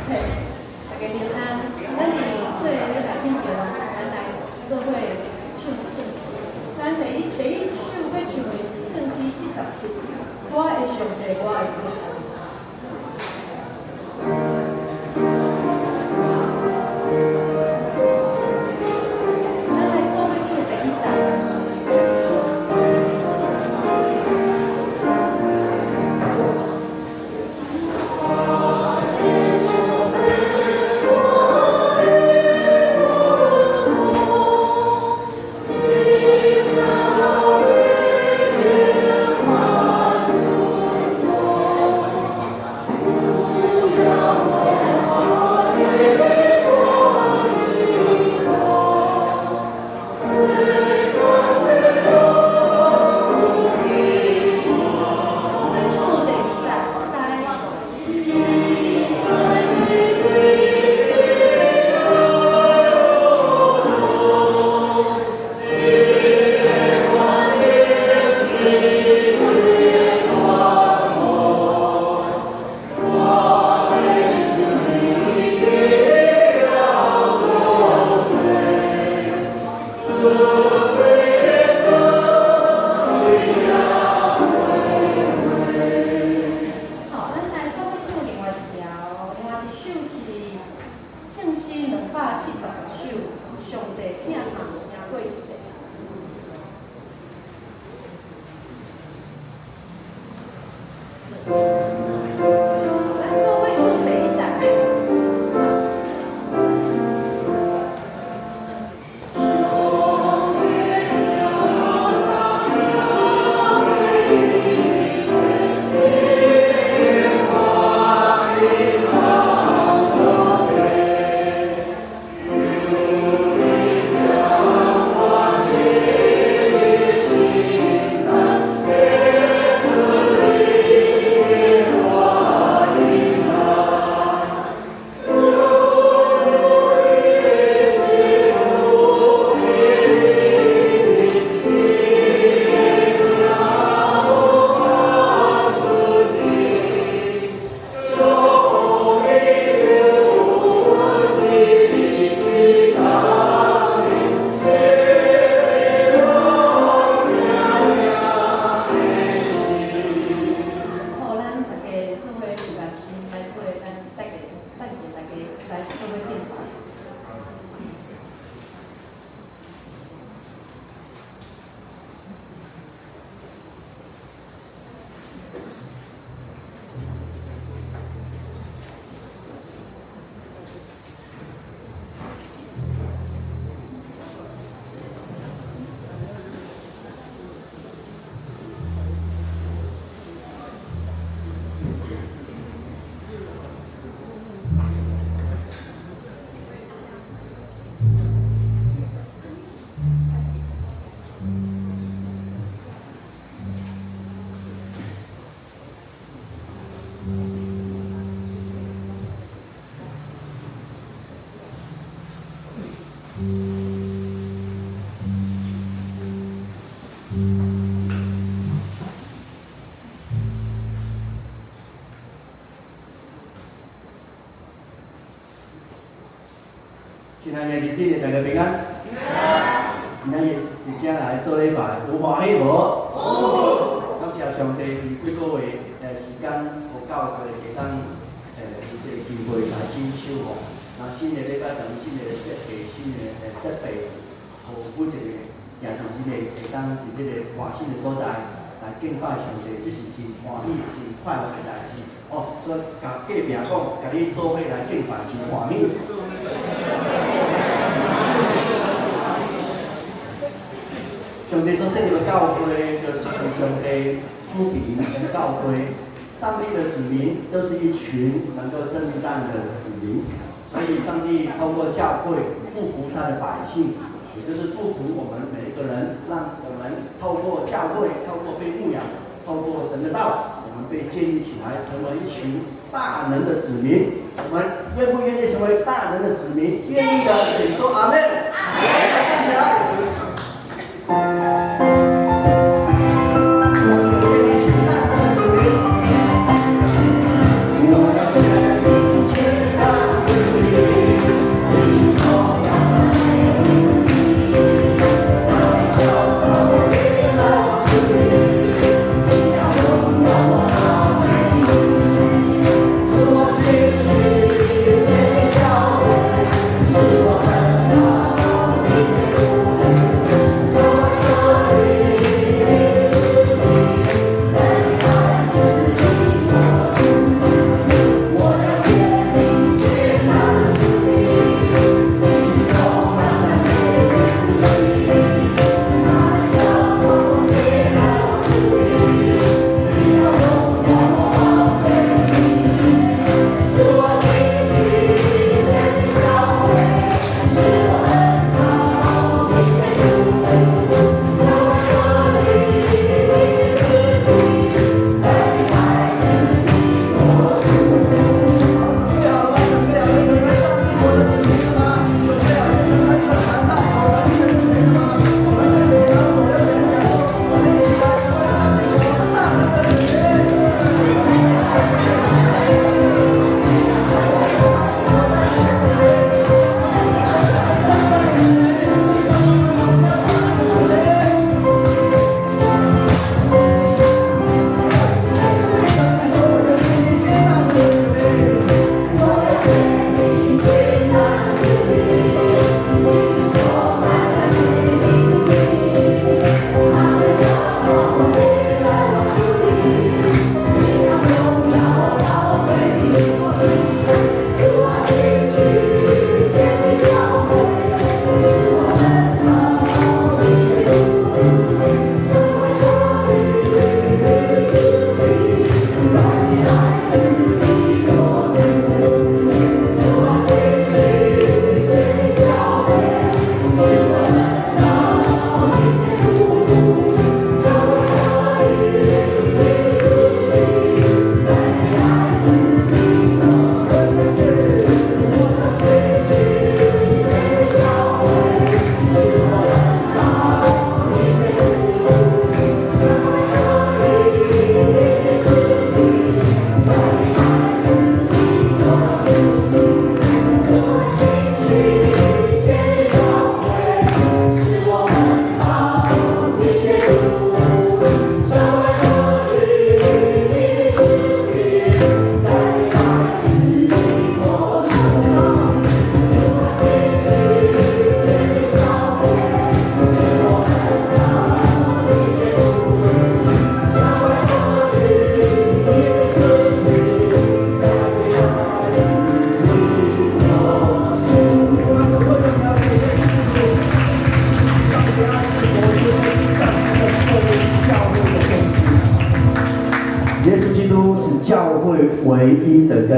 嘿，大家平安。咱伫做咧来进行，咱来做伙唱圣诗。咱第一首要唱的是圣诗47，我的上帝，我的天。亲爱的弟兄，大家平安。今仔日伫遮来做礼拜，有欢喜无？有。感谢上帝，伫几个月时间，互教会会当有这个机会来进修吼。那新的礼拜等新的设备、新的设备，互每一个行堂姊妹会当伫这个华新的所在来敬拜上帝，这是真欢喜、真快乐的代志。哦，所以甲隔壁讲，甲你做伙来敬拜真欢喜。上帝所设立的教会，就是上帝出名的教会。上帝的子民都是一群能够征战的子民，所以上帝透过教会祝福他的百姓，也就是祝福我们每一个人，让我们透过教会，透过被牧养，透过神的道，我们被建立起来，成为一群大能的子民。我们愿不愿意成为大能的子民？愿意的，请说阿门。阿门。站起来。我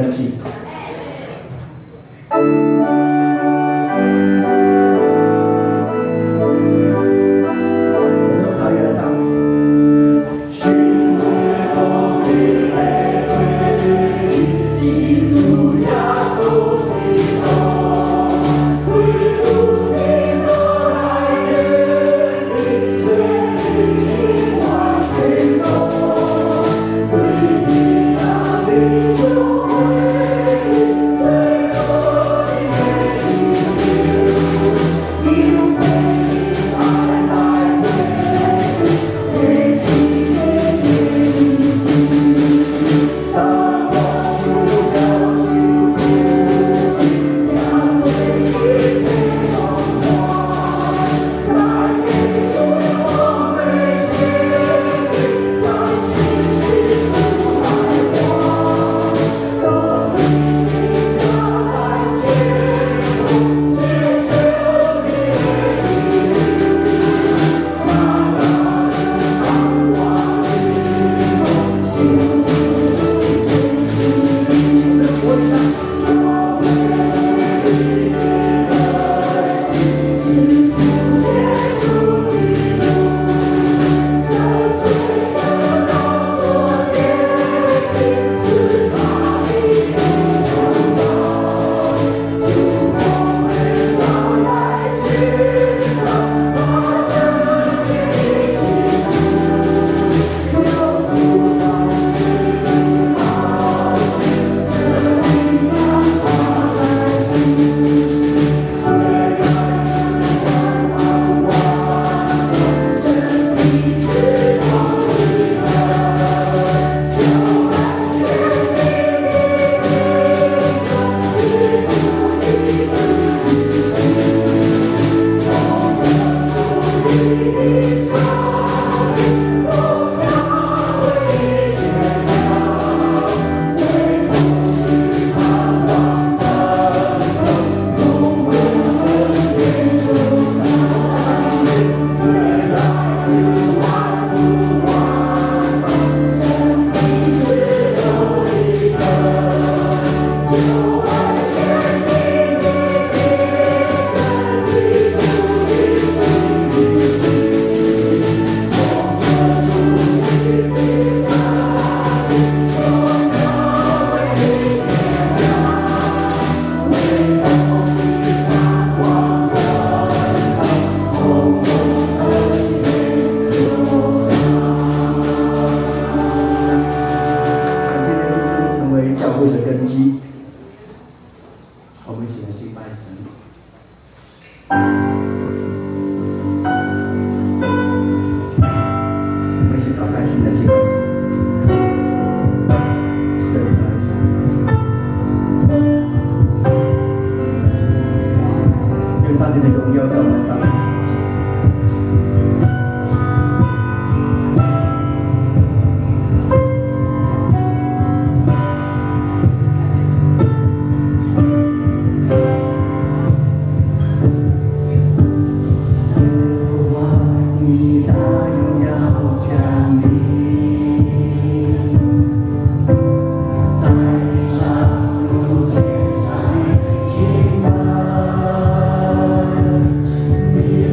根基。你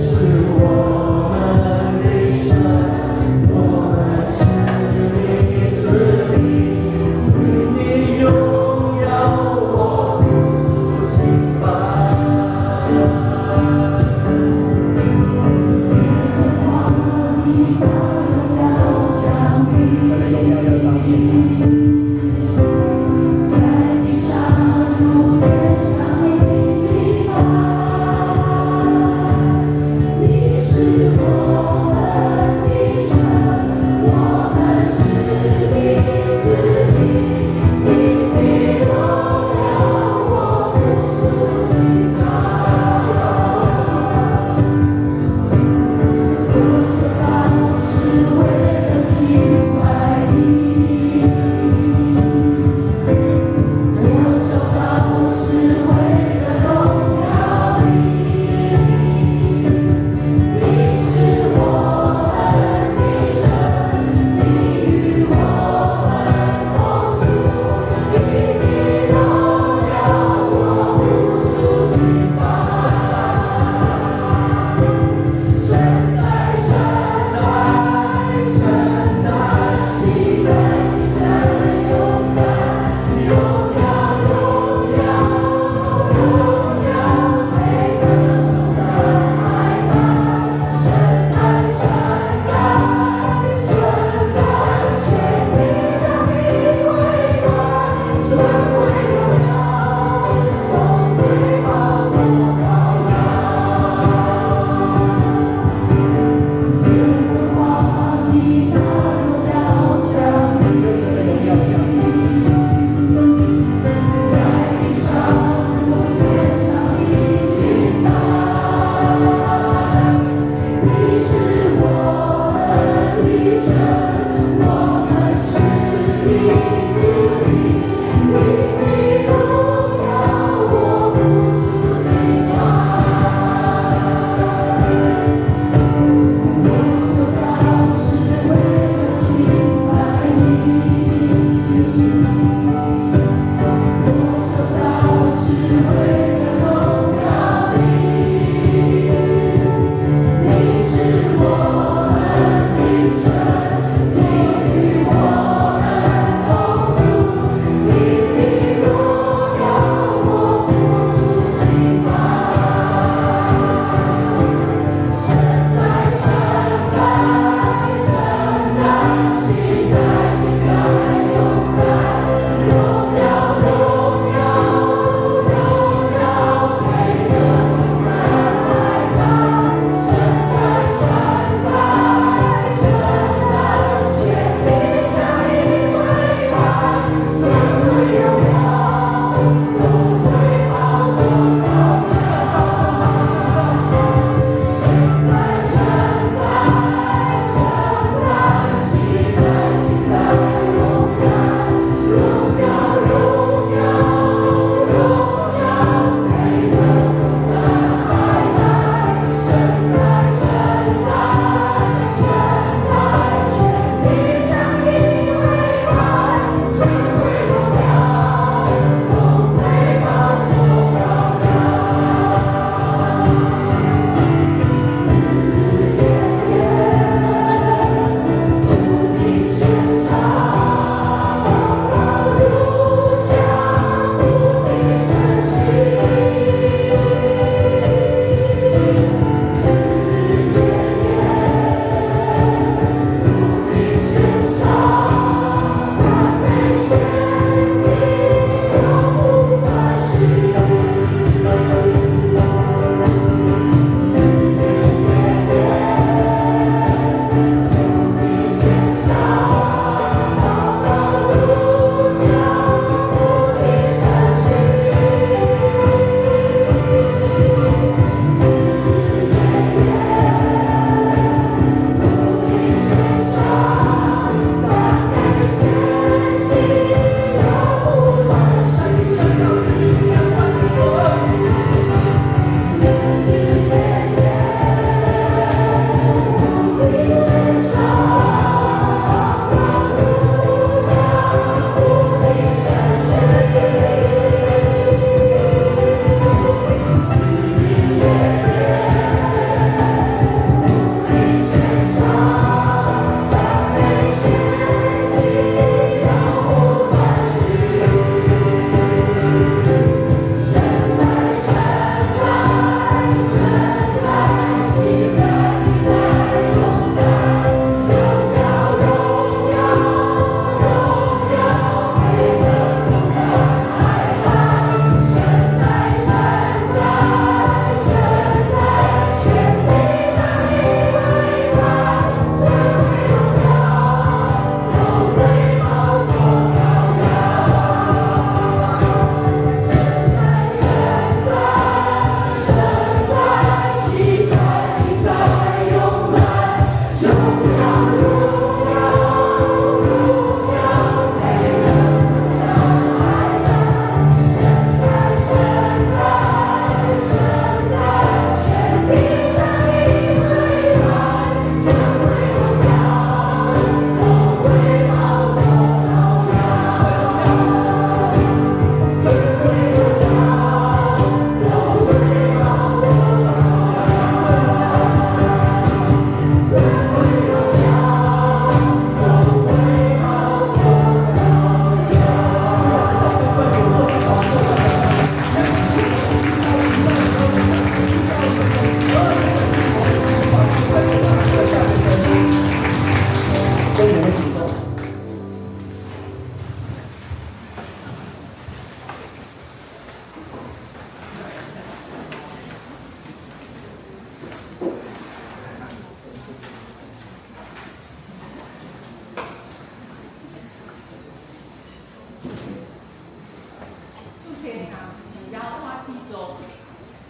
要看天做，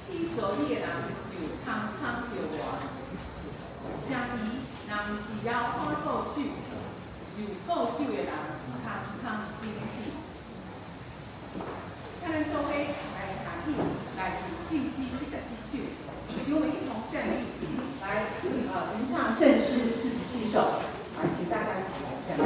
天做你的人就通通着我。相比，若毋是要看固守，就固守的人通通惊死。看咱做伙来打起，来信息47首，请我们一同站立，来吟唱圣诗47首，请大家一起来站立。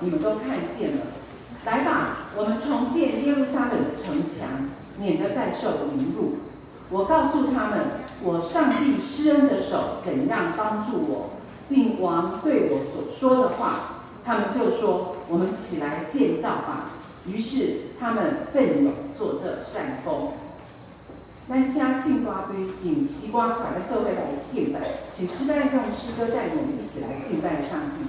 你们都看见了，来吧，我们重建耶路撒冷的城墙，免得再受凌辱。我告诉他们，我上帝施恩的手怎样帮助我，并王对我所说的话，他们就说：我们起来建造吧。于是他们奋勇做这善功。咱请信歌队用西瓜出来做伙来敬拜，请诗班用诗歌带我们一起来敬拜上帝。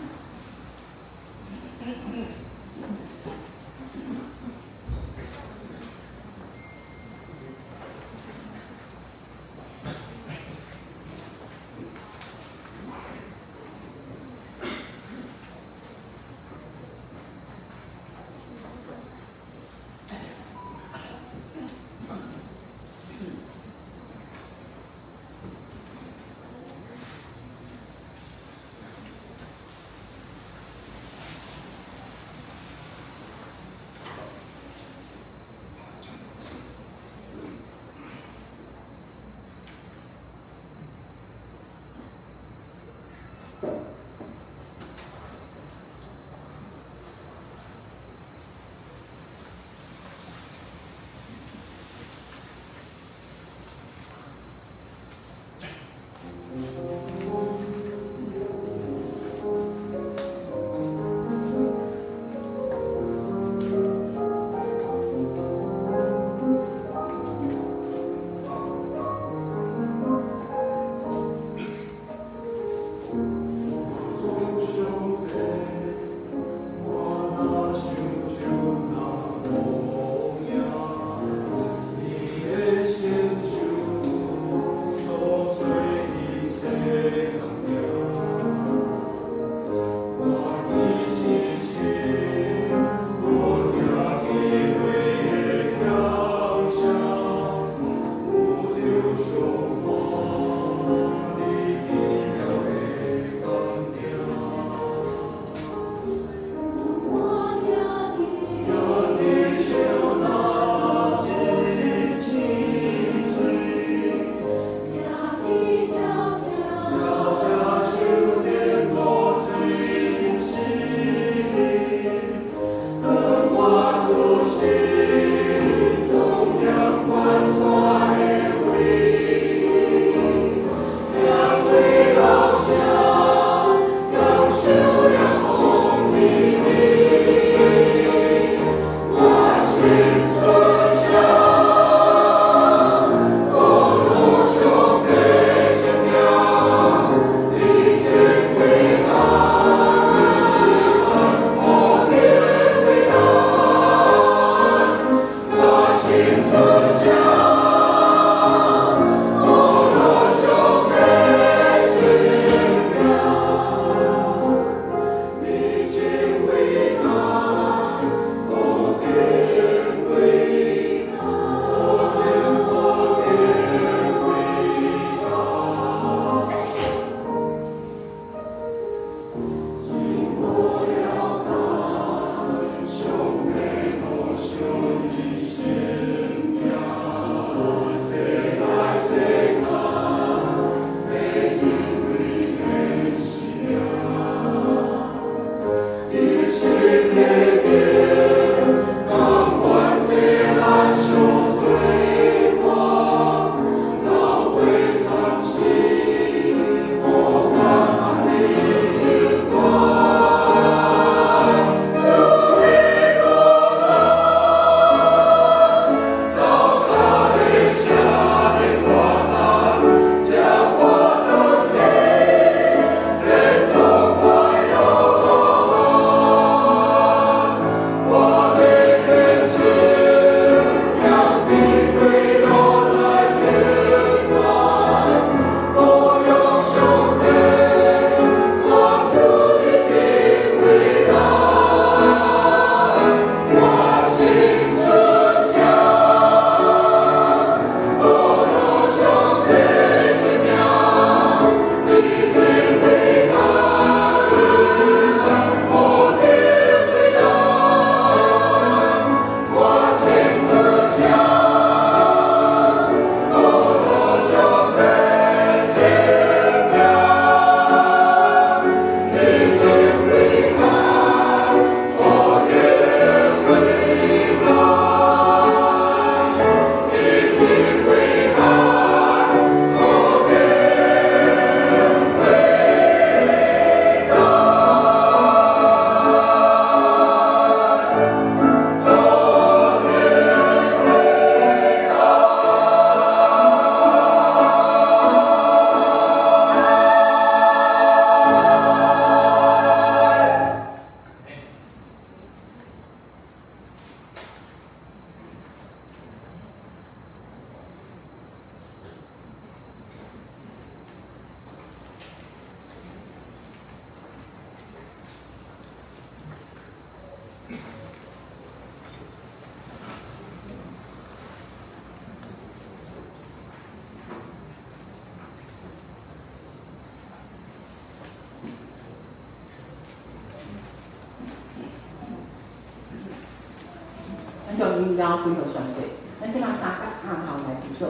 因邀归互上帝。咱即马三甲暗头来祈祷。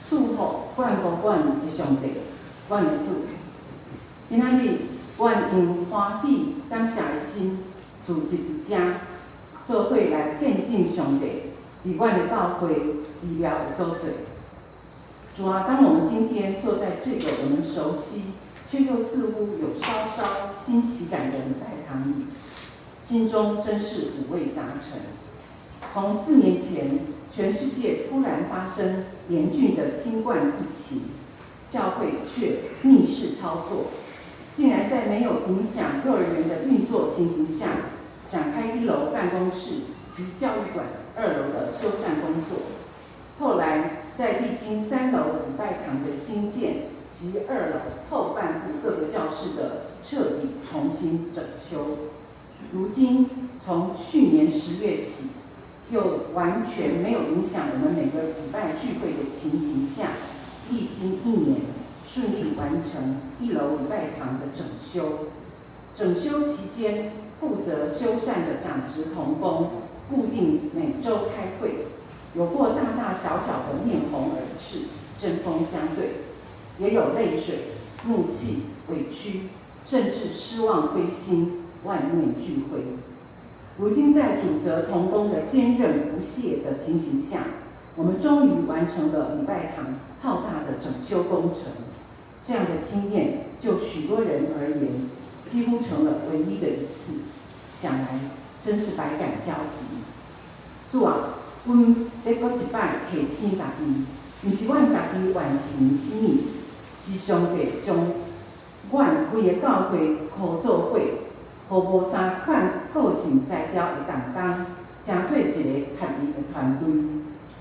祝福眷顾阮的上帝，阮的主。今仔日，阮用欢喜感谢的心，聚集伫遮，做伙来见证上帝伫阮的教会奇妙的所在。主啊，当我们今天坐在这个我们熟悉却又似乎有稍稍新奇感的礼拜堂里，心中真是五味杂陈。从4年前，全世界突然发生严峻的新冠疫情，教会却逆势操作，竟然在没有影响幼儿园的运作情形下，展开1楼办公室及教育馆2楼的修缮工作。后来，在历经3楼礼拜堂的新建及2楼后半部各个教室的彻底重新整修，如今从去年10月起，又完全没有影响我们每个礼拜聚会的情形下，历经1年，顺利完成1楼礼拜堂的整修。整修期间，负责修缮的长职同工固定每周开会。有过大大小小的面红耳赤、针锋相对，也有泪水、怒气、委屈，甚至失望、灰心、万念俱灰。如今在主责同工的坚韧不懈的情形下，我们终于完成了礼拜堂浩大的整修工程。这样的经验，就许多人而言，几乎成了唯一的一次。想来真是百感交集。主啊，阮要搁一摆提醒家己，毋是阮家己完成什么，是上帝将阮规个教会合作伙，互无相款个性才调的同工，成做一个合力的团队。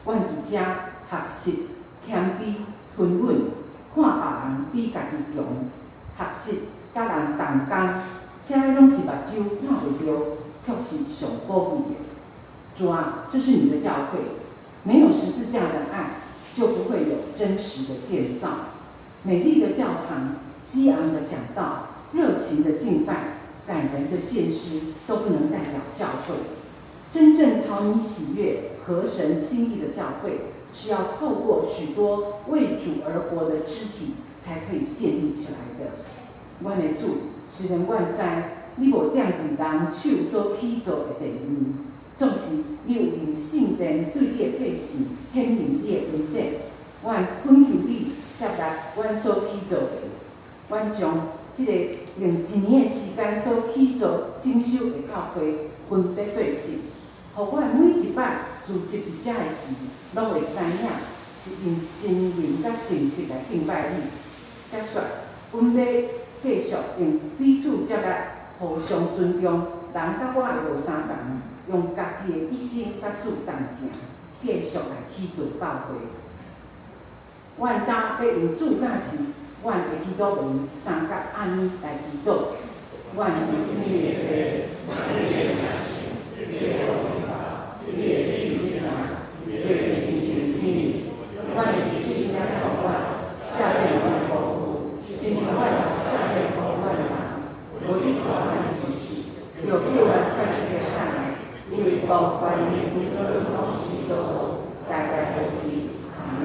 阮伫遮学习谦卑、吞忍，看别人比家己强，学习甲人同工，这拢是目睭看袂到，却是上宝贵的。主啊，这是你的教会，没有十字架的爱，就不会有真实的建造。美丽的教堂、激昂的讲道、热情的敬拜、感人的献诗，都不能代表教会。真正讨你喜悦、合神心意的教会，是要透过许多为主而活的肢体，才可以建立起来的。阮的主，虽然阮知你无踮伫人手所起造的地面，总是你有用圣殿对你的百姓显明你的恩典。阮恳求你接纳阮所起造的，阮将这个用1年的时间所起造整修的教会分别做成，互阮每一摆聚集伫遮的时，拢会知影是用心灵甲信息来敬拜你。接续，阮要继续用彼此接纳、互相尊重，人甲我会无相同。用家己的一生甲主同行，继续来起造教会。阮家要用主假是，阮的祈祷文3甲按呢来祈祷。阮你的你的心之常，你的进行你，阮的心来互阮，下面阮服务，今天阮下面互阮人，我的所爱的是，有叫阮快去的看来。因为光关于每个人都是说大概都是阿妹。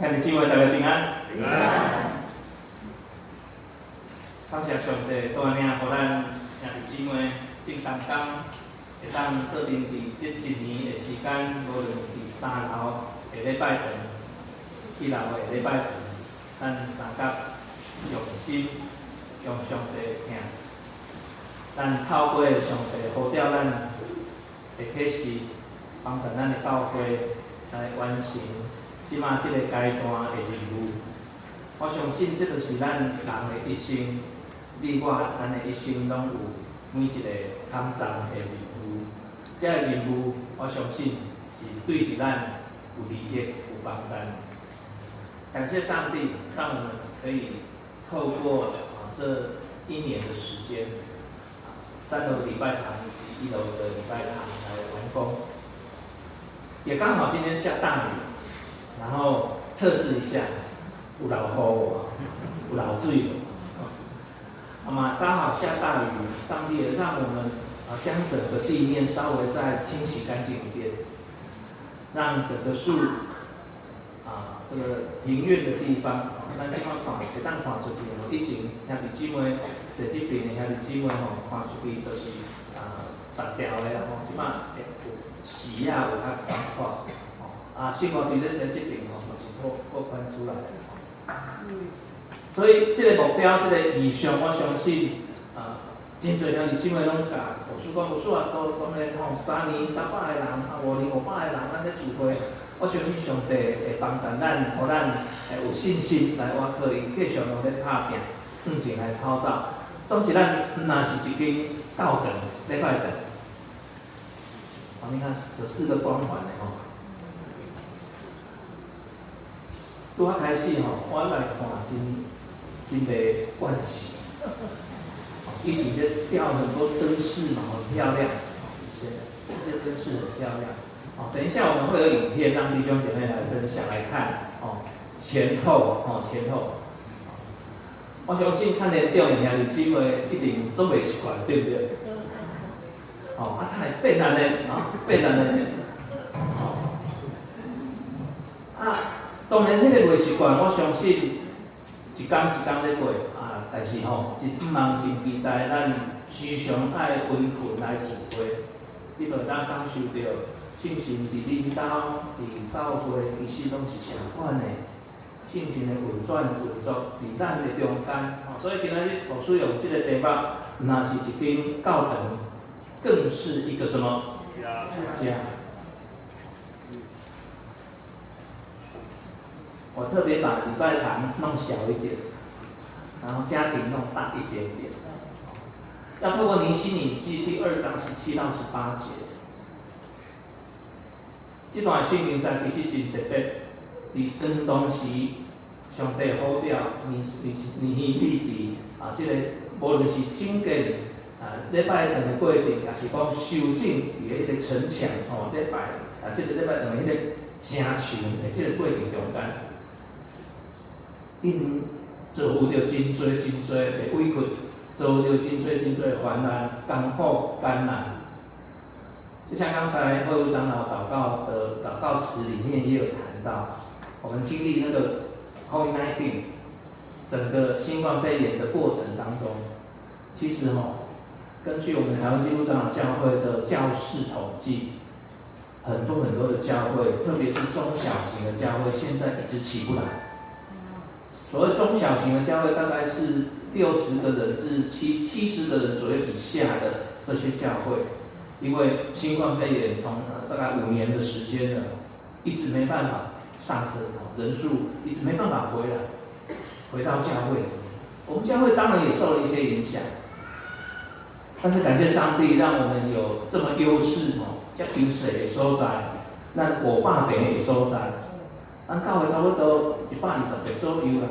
亲爱的姊妹，大家平安。平安。感谢上帝，多年互咱兄弟姊妹正同工，会当做面伫这一年的时间，无论伫3楼下礼拜堂、1楼下礼拜堂，咱三甲用心向上帝听，咱透过上帝呼召咱的启示，帮助咱的教会来完成即马即个阶段的任务。我相信这就是咱人的一生。你我咱的一生拢有每一个坎站的任务，这个任务我相信是对伫咱有利益、有帮助。感谢上帝，让我们可以透过这一年的时间，3楼礼拜堂以及1楼的礼拜堂来完工，也刚好今天下大雨，然后测试一下，有流雨有流水。那么刚好下大雨，上帝也让我们将整个地面稍微再清洗干净一点，让整个树这个庭院的地方，咱即摆看会当看出去以前兄弟姊妹坐这边的兄弟姊妹看出去都是杂条的啦即摆有时有较宽阔生活伫咧这边就是拓宽出来的。所以这个目标，这个意向，我相信真侪兄弟姊妹拢甲牧师讲，牧师啊，都讲咧3年300个人，5年500个人，咱咧聚会，我相信上帝会帮助咱，互咱有信心来我可以继续用咧打拼，向前来跑走。总是咱若是一间教堂礼拜堂，你看有4个光环的拄仔开始我来看真没关系。以前在吊很多灯饰嘛，很漂亮。这些灯饰很漂亮。等一下我们会有影片让弟兄姐妹来分享来看前后前后。我相信看连吊影兄弟姊妹一定总袂习惯，对不对？它会变安尼变安尼。当然，迄个袂习惯，我相信。一天一天咧过但是真忙真期待，咱时常爱温困来聚会，你就当感受到信心伫恁兜、伫教会，其实拢是相款的，信心的运转运作伫咱的中间。所以今仔日牧师用这个题目，那是一间教堂，更是一个什么家？我特别把礼拜堂弄小一点，然后家庭弄大一点点。要透过尼希米记第2章17到18节，这段圣经在其实真特别。伫当当时，上帝呼召尼希米伫这个无论是整建礼拜堂的过程，也是讲修整伫迄个城墙礼拜这个礼拜堂的迄个城墙的这个过程中间。因遭有着真侪的委屈，遭有着真侪的患难、艰苦、艰难。就像刚才会务长老祷告的祷告词里面也有谈到，我们经历那个 COVID-19 整个新冠肺炎的过程当中，其实根据我们台湾基督长老教会的教士统计，很多的教会，特别是中小型的教会，现在一直起不来。所谓中小型的教会，大概是60个人至70个人左右以下的这些教会，因为新冠肺炎从大概5年的时间了，一直没办法上升，人数一直没办法回到教会。我们教会当然也受了一些影响，但是感谢上帝，让我们有这么优势遮优势的所在，咱500平的所在。咱教会差不多120平左右啦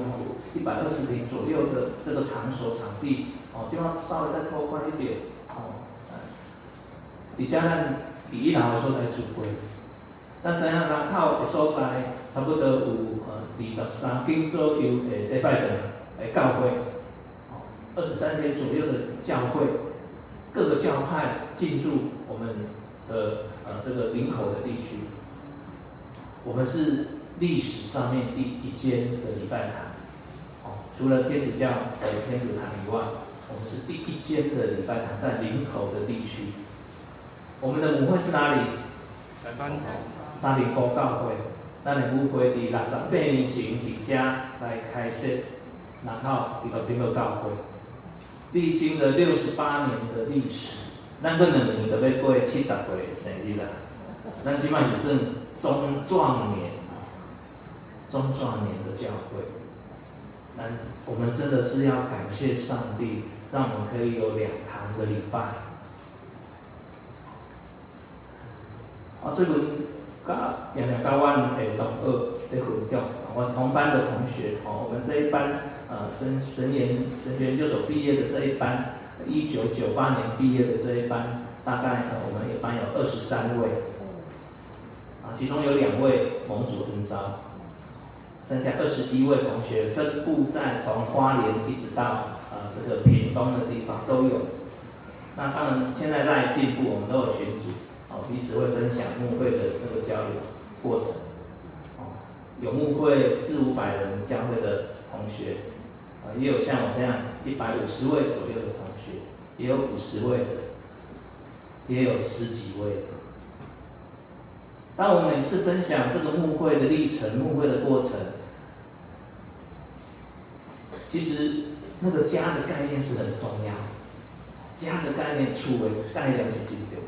，120平左右的这个场所场地，就要稍微再拓宽一点，而且咱伫1楼的所在聚会，咱知影人口的所在差不多有23间左右的礼拜堂的教会，23间左右的教会，各个教派进驻我们的这个林口的地区，我们是历史上面第1间的礼拜堂，除了天主教的天主堂以外，我们是第一间的礼拜堂在林口的地区。我们的母会是哪里？沙林沟教会。咱的母会伫68年前伫遮来开设，然后基督长教会，历经了68年的历史。咱过2年就要过70岁的生日啦。咱即摆是算中壮年的教会。我们真的是要感谢上帝，让我们可以有2堂的礼拜。最近常常跟阮的同学在分享，我同班的同学，我们这一班神学研究所毕业的这一班，1998年毕业的这一班，大概我们班有23位，其中有2位蒙主恩召，剩下21位同学分布在从花莲一直到这个屏东的地方都有。那当然现在在进步，我们都有群组。彼此会分享牧会的那个交流过程，有牧会400-500人教会的同学，也有像我这样150位左右的同学，也有50位的，也有10几位的。当我们每次分享这个牧会的历程、牧会的过程，其实那个家的概念是很重要，家的概念、厝的概念是真重要。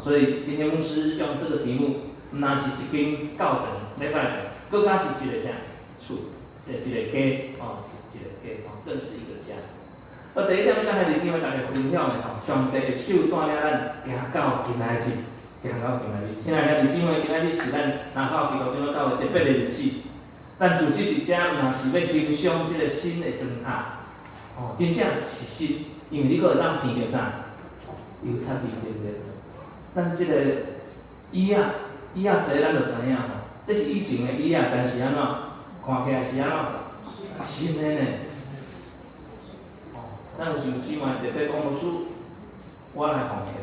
所以今天牧师用这个题目，那是一间教堂礼拜堂，更加是一个啥厝，一个家，是一个家，更是一个家。第一点，刚才李先为大家分享的上帝的手带领咱行到今仔日，亲爱的李先为今仔日是咱南口基督长教会特别的日子，咱组织伫遮，若是要欣赏这个新的砖塔，真正是新，因为你个当闻到啥？油漆味，对不对？咱这个椅仔坐咱就知影吼，这是以前的椅仔，但是安怎看起来是安怎新的呢？咱有想姊妹特别讲牧师，我来奉献，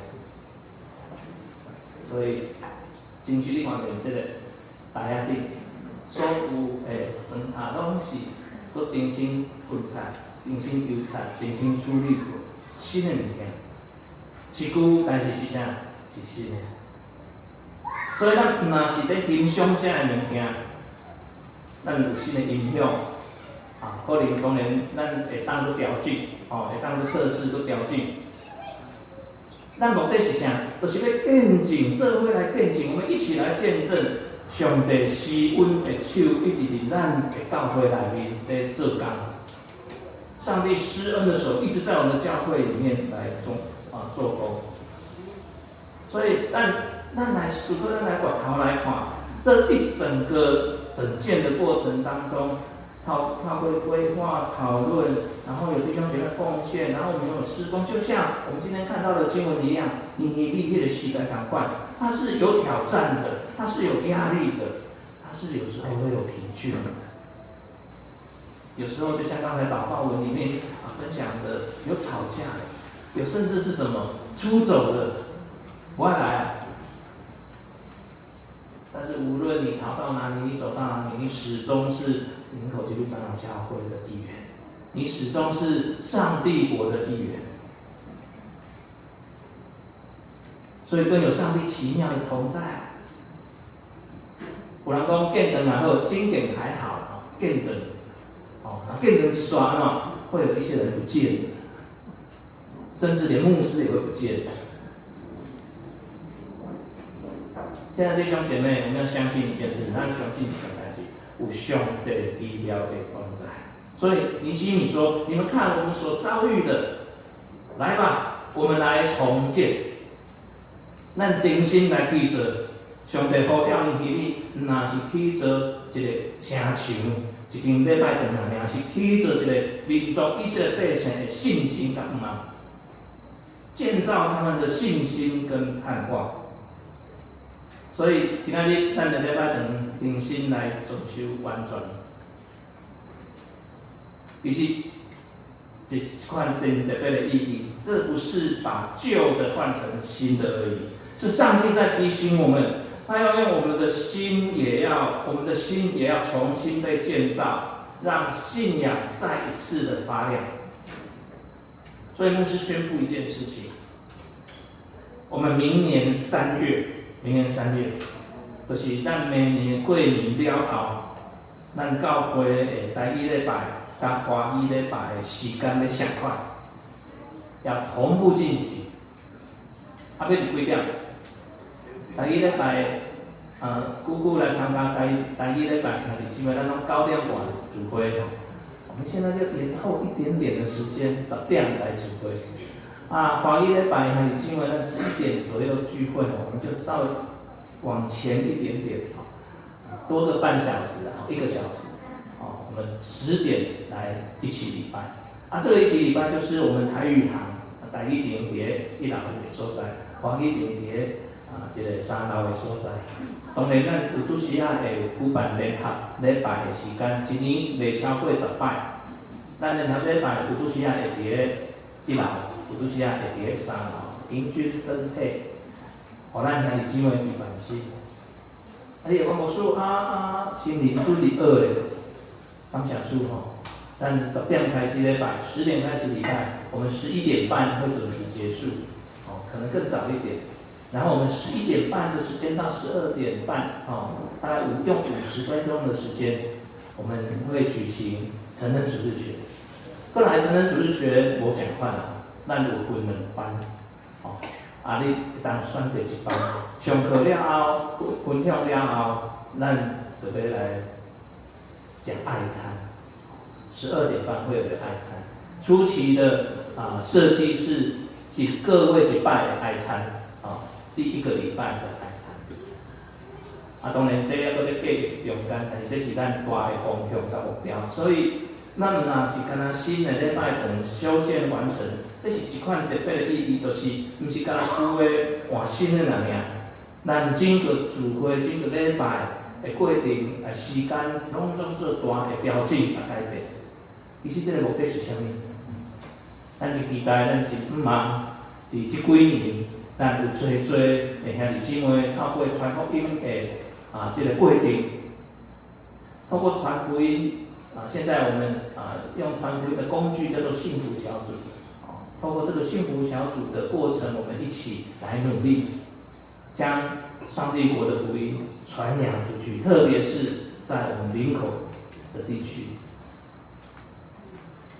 所以真实你看到这个台仔顶，所有的砖塔拢是搁重新喷彩、重新油彩、重新处理过，新的物件，是旧，但是是啥？是新的，所以咱若是在欣赏这样的物件，咱有新的音响，可能当然咱会当去调整，会当去测试去调整。咱目的是啥？就是要见证，做伙来见证，我们一起来见证上帝施恩的手一直伫咱的教会内面在做工。上帝施恩的手一直在我们的教会里面来做工。所以，咱来时刻咱来回头来看，这一整件的过程当中，透过规划讨论，然后有弟兄姐妹奉献，然后我们有施工，就像我们今天看到的经文一样，你立业的时代赶快，它是有挑战的，它是有压力的，它是有时候会有疲倦的，有时候就像刚才祷告文里面分享的，有吵架的，有甚至是什么出走的。不爱来但是无论你逃到哪里，你走到哪里，你始终是林口基督长老教会的一员，你始终是上帝国的一员。所以更有上帝奇妙的同在。有人讲见灯然后经典还好，见灯，见灯一刷会有一些人不见，甚至连牧师也会不见。现在弟兄姐妹，我们要相信一件事，咱相信一件代志，有上帝医疗的同在。所以尼希米说：“你们看我们所遭遇的，来吧，我们来重建。咱重新来建造。上帝呼召你去，若是建造一个城墙，一间礼拜堂尔，是建造一个民族以色列百姓的信心甲盼，建造他们的信心跟盼望。”所以今仔日咱的礼拜堂重新来装修完全，其实这款特别的意义，这不是把旧的换成新的而已，是上帝在提醒我们，他要用我们的心也要重新被建造，让信仰再一次的发亮。所以牧师宣布一件事情：我们明年3月，就是咱明年过年了后，咱教会的台语礼拜甲华语礼拜的时间要相快，要同步进行。要伫几点？台语礼拜，久来参加台语礼拜，是因为咱拢9点半聚会。我们现在就延后一点点的时间，10点来聚会。华语礼拜呢，因为咱11点左右聚会，我们就稍微往前一点点，多个半小时1个小时。我们10点来一起礼拜。这个一起礼拜就是我们台语堂、台语连结1楼的所在，华语连结这个3楼的所在。当然，咱有拄时会举办联合礼拜的时间，一年未超过10摆。咱联合礼拜有拄时会伫1楼，有拄时会伫3楼，平均分配，互咱兄弟姊妹平凡心。你会讲牧师新年主日2咧，感谢主吼。咱10点开始礼拜，10点开始礼拜，我们11点半会准时结束，可能更早一点。然后我们11点半的时间到12点半，大概用50分钟的时间，我们会举行成人主日学。过来成人主日学无共款啦，咱有分2班，你会当选择1班。上课了后，分享了后，咱就要来讲爱餐。12点半会有个爱餐。初期的设计是各位1摆的爱餐。第1个礼拜的爱餐，当然这还搁咧继续中间，但是这是咱大的方向甲目标。所以，咱若是干那新的礼拜堂修建完成，这是一款特别的意义，就是毋是干那旧的换新的尔。咱整个聚会、整个礼拜的过程、时间，拢总做大的调整甲改变。其实这个目的是啥物？咱是期待咱真忙，伫这几年。咱有做的兄弟姊妹透过传福音的这个过程，透过传福音现在我们用传福音的工具叫做幸福小组，透过这个幸福小组的过程，我们一起来努力，将上帝国的福音传扬出去，特别是在我们林口的地区。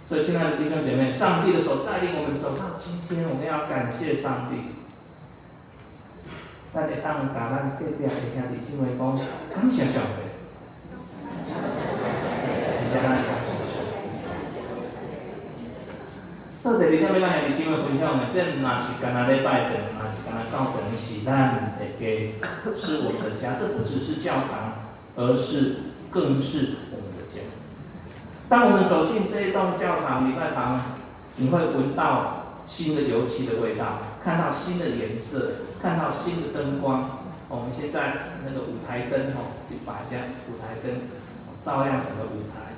所以，亲爱的弟兄姐妹，上帝的手带领我们走到今天，我们要感谢上帝。咱会当甲咱隔壁的兄弟姊妹讲，感谢上帝，谢谢咱感谢上帝。到底你要咱兄弟姊妹分享的，这若是干那礼拜堂，若是干那教堂，是咱的家，是我们的家。这不只是教堂，而是更是我们的家。当我们走进这一栋教堂、礼拜堂，你会闻到新的油漆的味道，看到新的颜色，看到新的灯光。我们现在那个舞台灯就把这样舞台灯照亮整个舞台，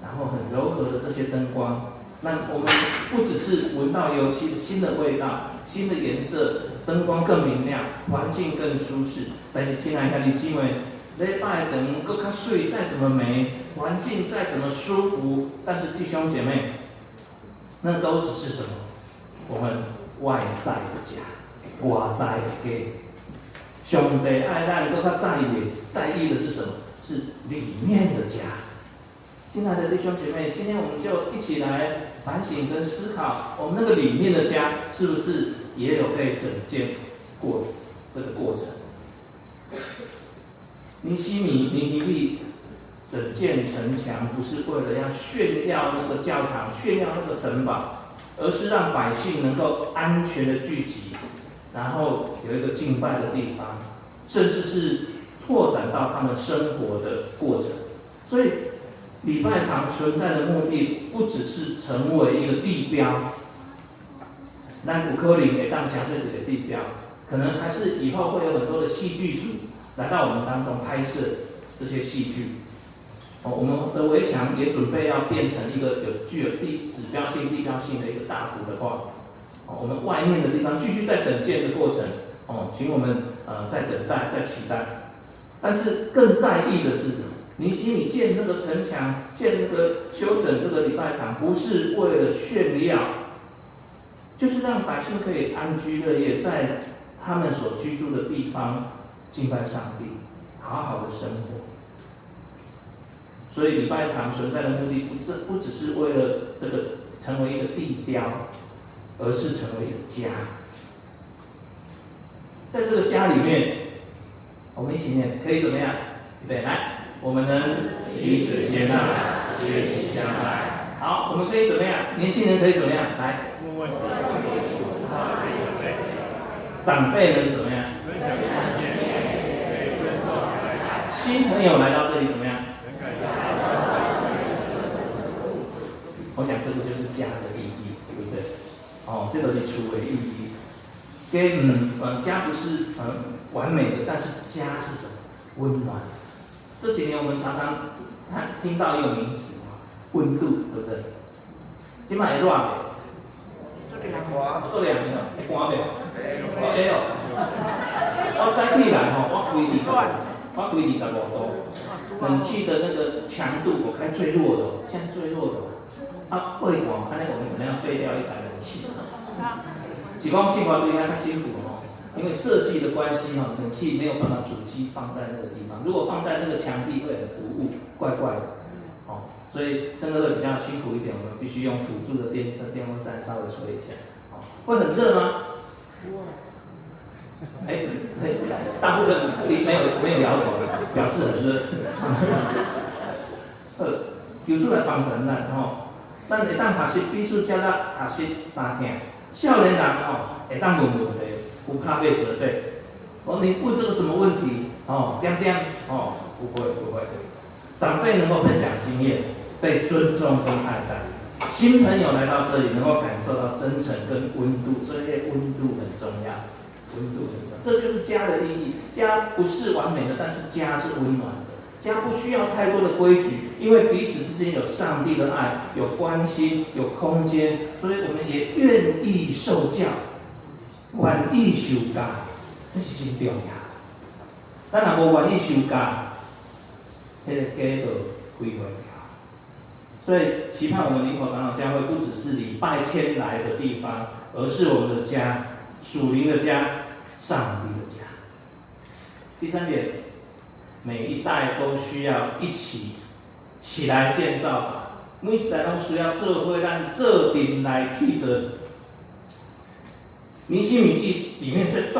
然后很柔和的这些灯光，那我们不只是闻到油漆的新的味道、新的颜色，灯光更明亮，环境更舒适。但是亲爱的弟兄姊妹，礼拜堂搁较水，再怎么美，环境再怎么舒服，但是弟兄姐妹，那都只是什么？我们外在的家，外在的家。上帝爱咱更较在意的是什么？是里面的家。亲爱的弟兄姐妹，今天我们就一起来反省跟思考，我们那个里面的家是不是也有被整建过这个过程？尼希米整建城墙，不是为了要炫耀那个教堂、炫耀那个城堡，而是让百姓能够安全的聚集，然后有一个敬拜的地方，甚至是拓展到他们生活的过程。所以礼拜堂存在的目的，不只是成为一个地标，咱有可能会当成做一个地标，可能还是以后会有很多的戏剧组来到我们当中拍摄这些戏剧。我们的围墙也准备要变成一个具有指标性、地标性的一个大幅的画。我们外面的地方继续在整建的过程，请我们在等待、在期待。但是更在意的是，尼希米建那个城墙，建那个修整这个礼拜堂，不是为了炫耀，就是让百姓可以安居乐业，在他们所居住的地方敬拜上帝，好好的生活。所以礼拜堂存在的目的不只是为了这个成为一个地标，而是成为一个家。在这个家里面，我们一起念，可以怎么样？预备，来，我们能彼此接纳，学习相爱。好，我们可以怎么样？年轻人可以怎么样？来，问问题，长辈能怎么样？分享意见，可以尊重来爱，新朋友来到这里怎么样？能感我想这个就是家的意义，对不对？哦，这个是厝的意义。家不是完美的，但是家是什么？温暖。这几年我们常常听到一个名词温度，对不对？今晚会热的，做凉的，会寒的，会哦。我早起来吼，我开25度，冷气的那个强度我开最弱的，现在是最弱的。会寒，安尼我们可能要废掉一台冷气。是讲生活对他较辛苦哦，因为设计的关系哈，冷气没有办法主机放在那个地方，如果放在那个墙壁会很突兀，怪怪的，哦，所以生活会比较辛苦一点，我们必须用辅助的电风扇稍微吹一下，哦，会很热吗？大部分没有摇头，表示很热。有出来帮衬咱吼，咱会当学习彼此接纳，学习三听。少年人会当问问题，有怕被责备。你问这个什么问题？不会。长辈能够分享经验，被尊重跟爱戴。新朋友来到这里，能够感受到真诚跟温度，所以温度很重要。这就是家的意义。家不是完美的，但是家是温暖的。家不需要太多的规矩，因为彼此之间有上帝的爱，有关心，有空间，所以我们也愿意受教，愿意受教，这是真重要。咱若无愿意受教，迄个家就毁坏掉。所以期盼我们林口长老教会不只是礼拜天来的地方，而是我们的家，属灵的家，上帝的家。第三点。每一代都需要一起来建造吧。每一代都需要做伙，咱做阵来去做。尼希米记里面最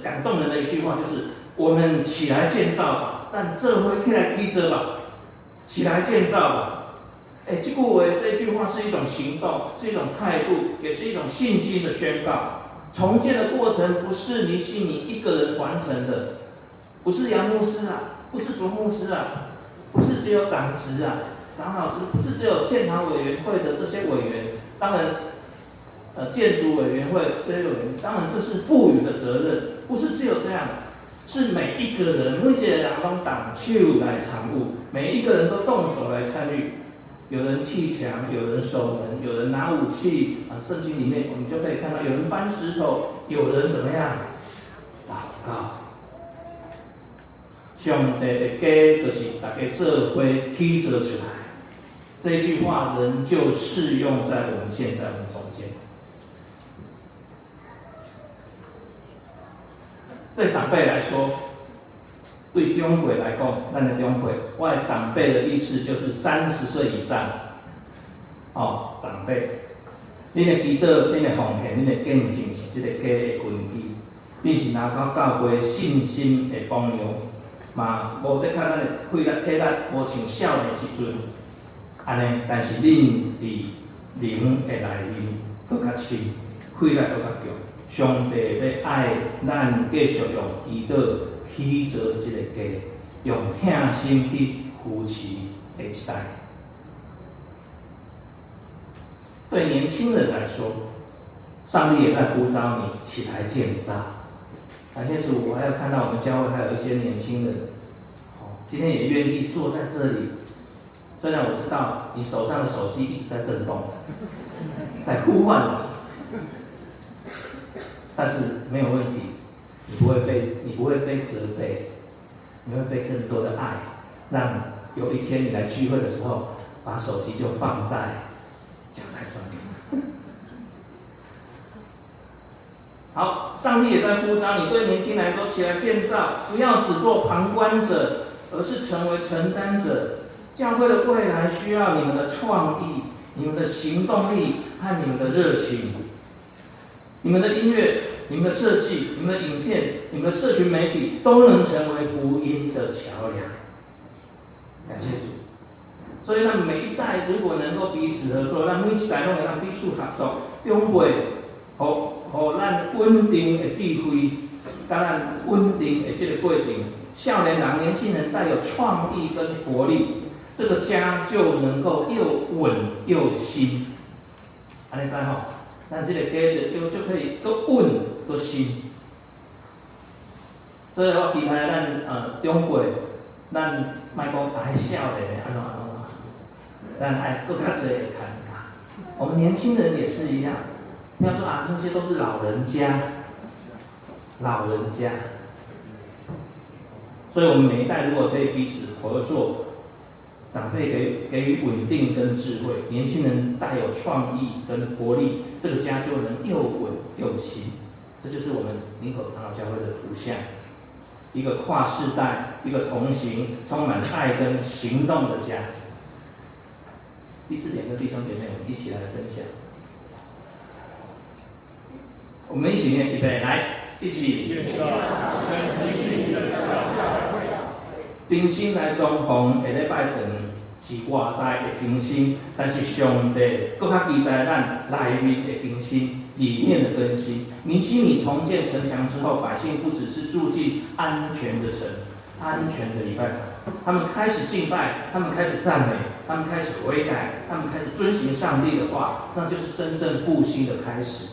感动人的一句话就是：我们起来建造吧，但做伙起来去做吧，起来建造吧。这句话是一种行动，是一种态度，也是一种信心的宣告。重建的过程不是尼希米一个人完成的，不是杨牧师啊。不是卓牧师啊，不是只有长职啊、长老师，不是只有建堂委员会的这些委员，当然，建筑委员会这些委员，当然这是赋予的责任，不是只有这样，是每一个人，每一个人都动手来参与，每一个人都动手来参与，有人砌墙，有人守门，有人拿武器圣经里面我们就可以看到，有人搬石头，有人怎么样祷告。上帝的家就是大家做伙起做出来，这句话仍旧适用在我们现在的中间。对长辈来说，对长辈来讲，咱的长辈，我的长辈的意思就是30岁以上，长辈，恁的祈祷、恁的奉献、恁的见证是这个家的根基，恁是拿到教会信心的榜样。嘛，无得较咱的气力、体力，无像少年时阵安尼，但是恁伫灵的内面搁较深，气力搁较强。上帝要爱咱继续用祈祷起造这个家，用疼心去扶持下一代。对年轻人来说，上帝也在呼召你起来建造。感谢主，我还有看到我们教会还有一些年轻人，今天也愿意坐在这里。虽然我知道你手上的手机一直在震动着，在呼唤你，但是没有问题，你不会被责备，你会被更多的爱，让有一天你来聚会的时候，把手机就放在讲台上面。好，上帝也在呼召你，对年轻来说，起来建造，不要只做旁观者，而是成为承担者。教会的未来需要你们的创意、你们的行动力和你们的热情。你们的音乐、你们的设计、你们的影片、你们的社群媒体，都能成为福音的桥梁。感谢主。所以，咱每一代如果能够彼此合作，咱每一代拢会当彼此合作，中辈，互咱稳定的智慧，甲咱稳定的这个过程，少年人、年轻人带有创意跟活力，这个家就能够又稳又新。安尼知吼？咱这个家就可以又稳又新。所以我期待咱中辈，咱莫讲爱少年安怎，咱爱更较侪会看他。我们年轻人也是一样，不要说啊，那些都是老人家。所以，我们每一代如果可以彼此合作，长辈给予稳定跟智慧，年轻人带有创意跟活力，这个家就能又稳又新。这就是我们林口长老教会的图像，一个跨世代、一个同行、充满爱跟行动的家。第四点，跟弟兄姐妹，我们一起来分享。我们一起念，预备，来，一起。真心来装潢下礼拜堂是外在的更新，但是上帝更加期待咱内面的更新，里面的更新。尼希米重建城墙之后，百姓不只是住进安全的城、安全的礼拜堂，他们开始敬拜，他们开始赞美，他们开始悔改，他们开始遵行上帝的话，那就是真正复兴的开始。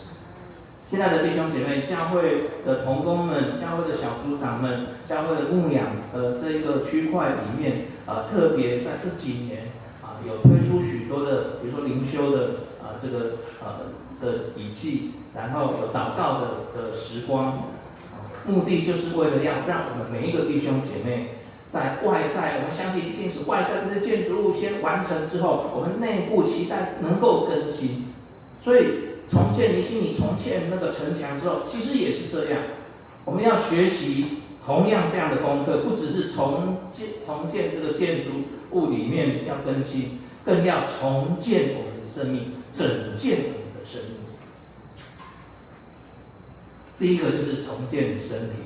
现在的弟兄姐妹，教会的同工们、教会的小组长们、教会的牧养这个区块里面，特别在这几年有推出许多的，比如说灵修的这个的笔记，然后有祷告的时光，目的就是为了要让我们每一个弟兄姐妹，在外在，我们相信一定是外在这些建筑物先完成之后，我们内部期待能够更新，所以。重建尼希米重建那个城墙之后，其实也是这样。我们要学习同样这样的功课，不只是重建这个建筑物里面要更新，更要重建我们的生命，整建我们的生命。第一个就是重建身体。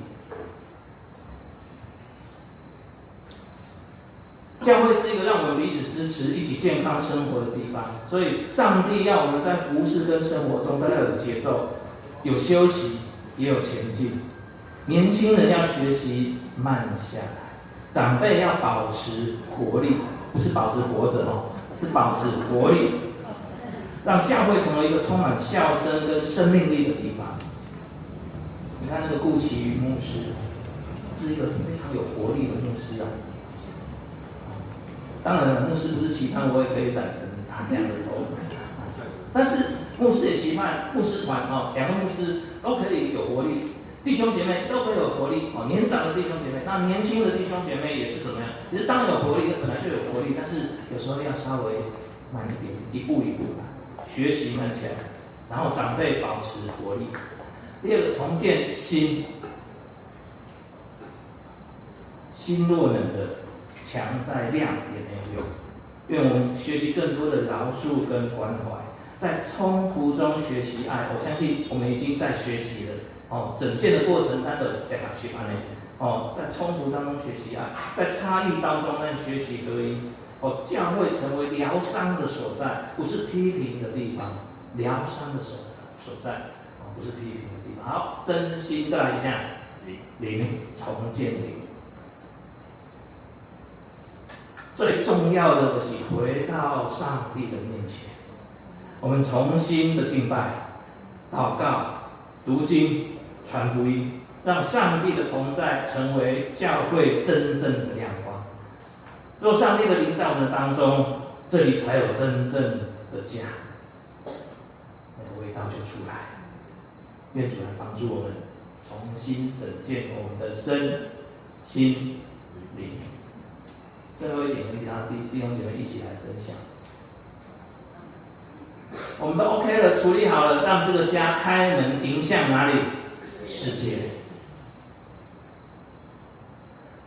教会是一个让我们彼此支持、一起健康生活的地方，所以上帝要我们在服事跟生活中都要有节奏，有休息，也有前进。年轻人要学习慢下来，长辈要保持活力，不是保持活着哦，是保持活力，让教会成为一个充满笑声跟生命力的地方。你看那个顾其瑜牧师，是一个非常有活力的牧师啊。当然了，牧师不是期盼我也可以染成他这样的头，但是牧师也期盼牧师团两个牧师都可以有活力，弟兄姐妹都可以有活力年长的弟兄姐妹，那年轻的弟兄姐妹也是怎么样？也是当然有活力，本来就有活力，但是有时候要稍微慢一点，一步一步学习慢起来，然后长辈保持活力。第二个，重建心若能的。强在亮也没有用。愿我们学习更多的饶恕跟关怀，在冲突中学习爱。我相信我们已经在学习了整件的过程单的在学习爱在冲突当中学习爱，在差异当中呢学习合一。教会成为疗伤的所在，不是批评的地方，疗伤的所在不是批评的地方。好，身心再来一下，灵重建灵。最重要的是回到上帝的面前，我们重新的敬拜、祷告、读经、传福音，让上帝的同在成为教会真正的亮光。若上帝的灵在我们当中，这里才有真正的家，那个味道就出来。愿主来帮助我们重新整建我们的身心灵。最后一点跟其他弟兄姐妹一起来分享。我们都 OK 了，处理好了，让这个家开门迎向哪里？世界。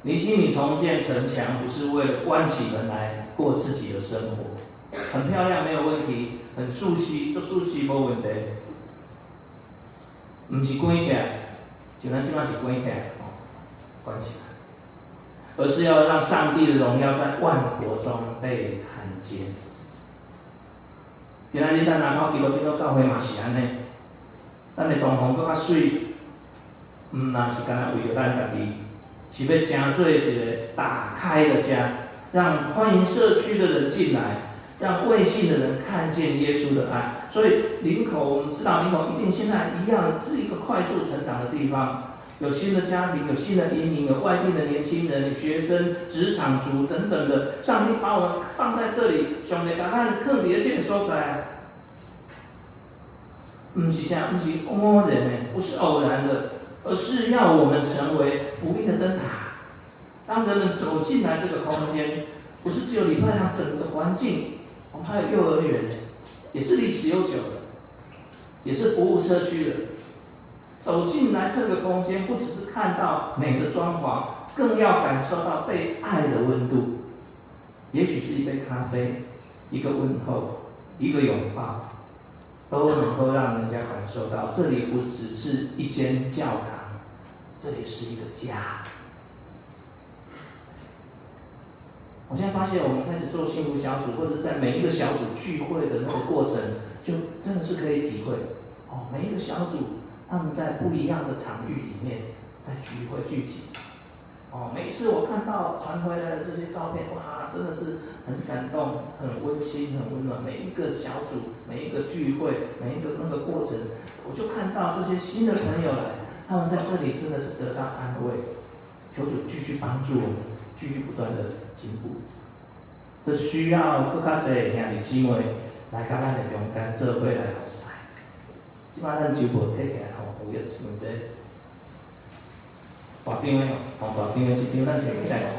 尼希米重建城墙不是为了关起门来过自己的生活，很漂亮没有问题，很熟悉，做熟悉没问题，不是关起来，就咱即马是关起来，关起来，而是要让上帝的荣耀在万国中被看见。今仔日咱南口基督教教会嘛是安尼，咱的装潢搁较水，那是干那为着咱家己，是要真做一个打开的家，让欢迎社区的人进来，让未信的人看见耶稣的爱。所以林口，我们知道林口一定现在一样是一个快速成长的地方。有新的家庭，有新的移民，有外地的年轻人、学生、职场族等等的。上帝把我们放在这里，上帝把咱放伫这个所在，不是啥，不是偶然的，不是偶然的，而是要我们成为福音的灯塔。当人们走进来这个空间，不是只有礼拜堂整个环境，我们还有幼儿园，也是历史悠久的，也是服务社区的。走进来这个空间，不只是看到美的装潢，更要感受到被爱的温度。也许是一杯咖啡，一个问候，一个拥抱，都能够让人家感受到，这里不只是一间教堂，这里是一个家。我现在发现，我们开始做幸福小组，或者在每一个小组聚会的那个过程，就真的是可以体会哦，每一个小组。他们在不一样的场域里面在聚会聚集，每一次我看到传回来的这些照片，哇，真的是很感动、很温馨、很温暖。每一个小组、每一个聚会、每一个那个过程，我就看到这些新的朋友来，他们在这里真的是得到安慰。求主继续帮助我们，继续不断的进步。这需要更加多的兄弟姊妹来跟咱的中间做伙来服侍。即摆咱就无摕起来吼，有要问这大张的吼，大张的这张咱摕起来吼。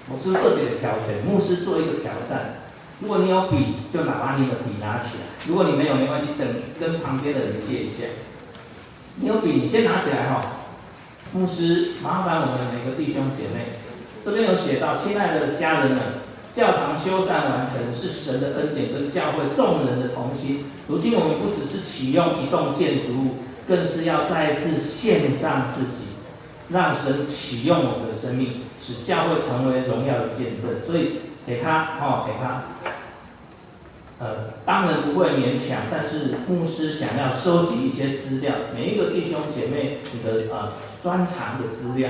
牧师做一个挑战，牧师做一个挑战。如果你有笔，就把你的笔拿起来；如果你没有，没关系，等跟旁边的人借一下。你有笔，你先拿起来哈。牧师，麻烦我们每个弟兄姐妹，这边有写到，亲爱的家人们。教堂修缮完成是神的恩典跟教会众人的同心。如今我们不只是启用一栋建筑物，更是要再一次献上自己，让神启用我们的生命，使教会成为荣耀的见证。所以给他，当然不会勉强，但是牧师想要收集一些资料，每一个弟兄姐妹你的专长的资料，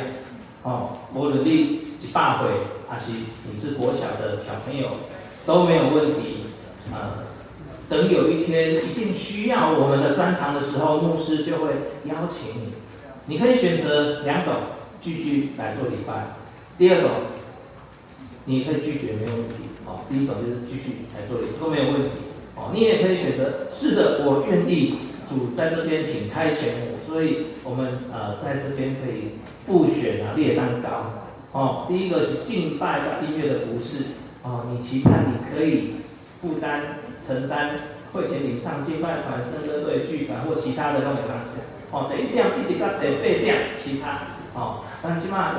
无论你100岁。还是你是国小的小朋友都没有问题，等有一天一定需要我们的专长的时候，牧师就会邀请你。你可以选择2种，继续来做礼拜。第2种，你可以拒绝没有问题。第1种就是继续来做礼拜都没有问题。你也可以选择是的，我愿意，主在这边请差遣我，所以我们在这边可以复选列蛋糕。第一个是敬拜的音乐的服饰，你期盼你可以负担承担会前领唱敬拜团、圣歌队、剧团或其他的那种东西。第1点一直到第8点其他，咱即马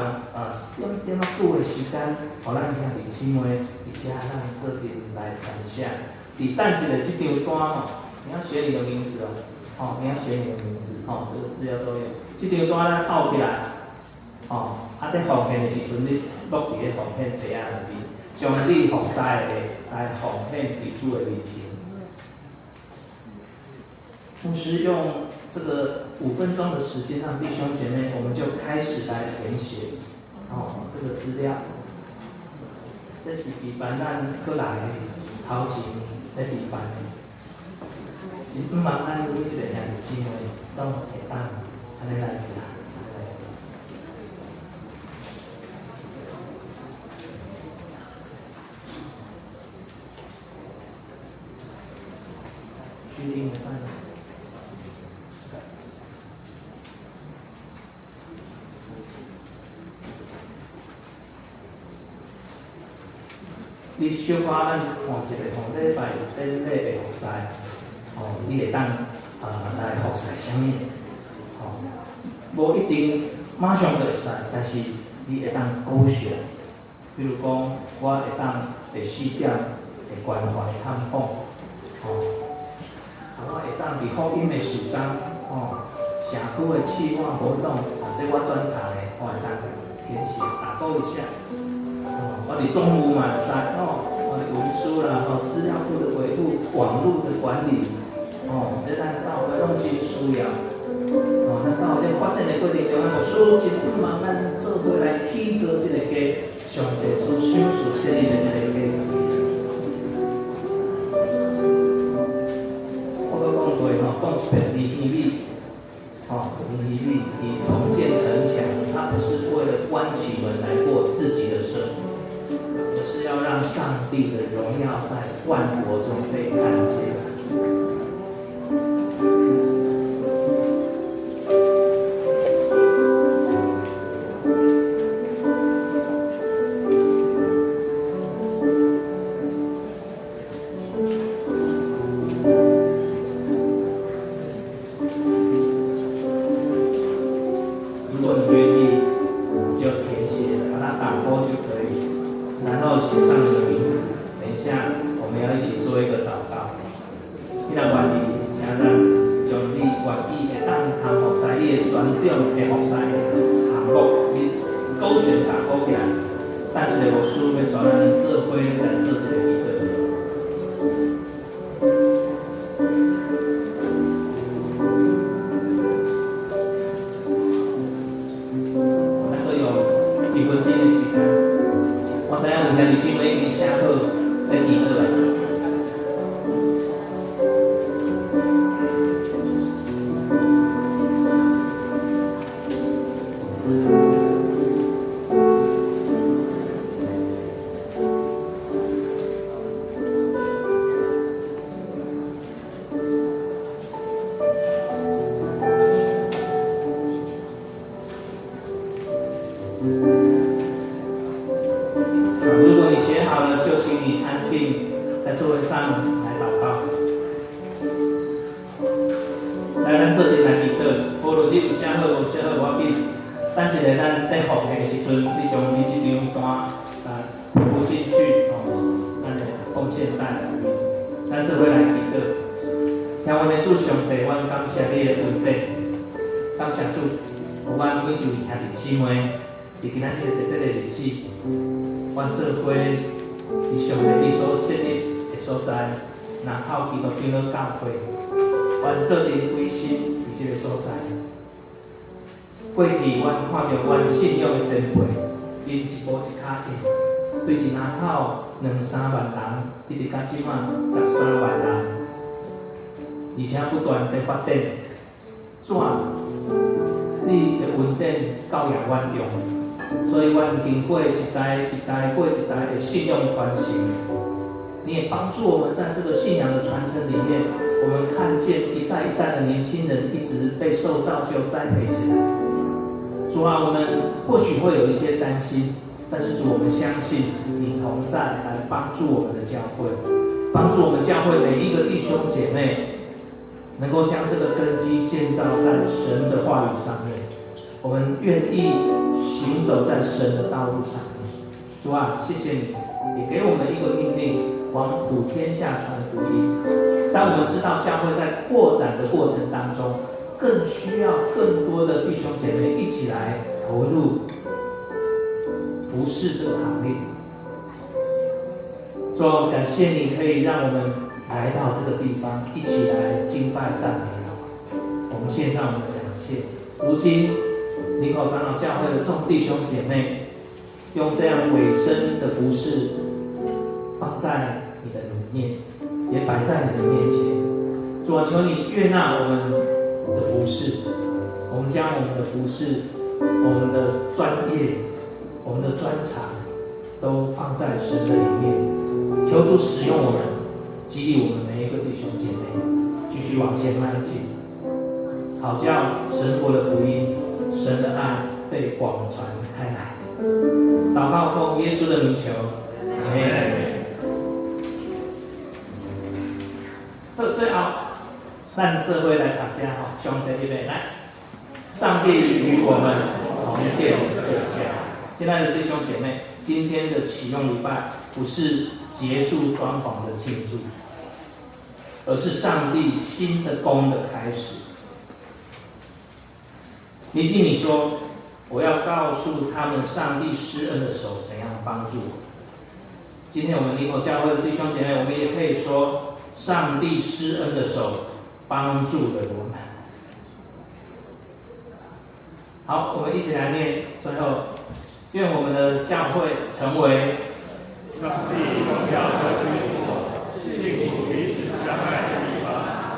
用点仔久的时间，互咱兄弟姊妹伫遮咱做阵来分享。伫等一个这张单你要写你的名字你要写你的名字这个资料作业。这张单咱倒起来，在奉献的时阵，你落伫咧奉献地仔内面，将你服侍的来奉献伫主的面前。牧师用这个5分钟的时间，让弟兄姐妹，我们就开始来填写这个资料。这是比班咱过来头前在比班，真不茫咱每一个兄弟姊妹都会当安尼来做。虚定的范围。你小可咱看一个礼拜典礼的服侍，你会当来服侍啥物？无一定马上就会使，但是你会当高尚。比如讲，我会当第4点的关怀探访，我会当伫福音的时间，社区的试办活动，即我专长的，我会当填写打勾一下。我伫总务嘛会使，我伫文书啦，资料库的维护、网络的管理，这咱教会拢真需要。咱教会发展的过程中，牧师真不忙，咱做伙来起造这个家，上帝所想所设立的这个家。我搁讲过讲一遍，尼希米，你重建城墙，他不是为了关起门来过自己的生活，而是要让上帝的荣耀在万国中被看见。过去，阮看到阮信仰的前辈，因一步一脚印，对伫南口2-3万人，一直到即马13万人，而且不断在发展。怎你的稳定教养阮用，所以阮经过一代一代过一代的信仰传承，你也帮助我们在这个信仰的传承里面，我们看见一代一代的年轻人一直被受造就栽培起来。主啊，我们或许会有一些担心，但是主，我们相信你同在，来帮助我们的教会，帮助我们教会每一个弟兄姐妹，能够将这个根基建造在神的话语上面。我们愿意行走在神的道路上面。主啊，谢谢你，也给我们一个命令，往普天下传福音。当我们知道教会在扩展的过程当中，更需要更多的弟兄姐妹一起来投入服事这个行列。主，感谢你可以让我们来到这个地方，一起来敬拜赞美你。我们献上我们的感谢。如今林口长老教会的众弟兄姐妹，用这样委身的服事放在你的里面，也摆在你的面前。主啊，求你悦纳我们的服事，我们将我们的服事、我们的专业、我们的专长，都放在神的里面。求主使用我们，激励我们每一个弟兄姐妹，继续往前迈进，好叫神国的福音、神的爱被广传开来。祷告奉耶稣的名求，阿们。最后，咱这回来读者吼，上帝预备来，上帝与我们同建这家。亲爱的弟兄姐妹，今天的启用礼拜不是结束装潢的庆祝，而是上帝新的工的开始。尼西米说：“我要告诉他们，上帝施恩的手怎样帮助我。”今天我们林口教会的弟兄姐妹，我们也可以说，上帝施恩的手帮助了我们。好，我们一起来念，最后，愿我们的教会成为上帝荣耀的居所，幸福彼此相爱的地方，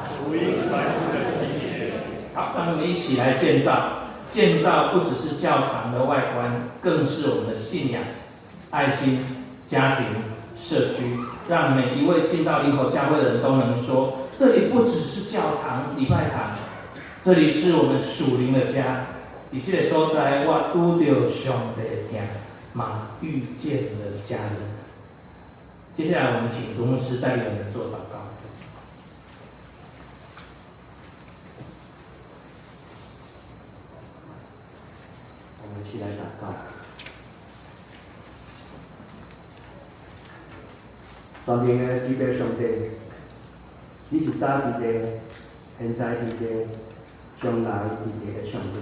福音传出的基业。好，让我们一起来建造。建造不只是教堂的外观，更是我们的信仰、爱心、家庭、社区，让每一位进到林口教会的人都能说：这里不只是教堂、礼拜堂，这里是我们属灵的家。以这个所在，我遇到上帝的疼，嘛遇见了家人。接下来，我们请主牧师带领我们做祷告。我们一起来祷告。全能的至高上帝，你是早伫地，现在伫地，将来伫地的上帝。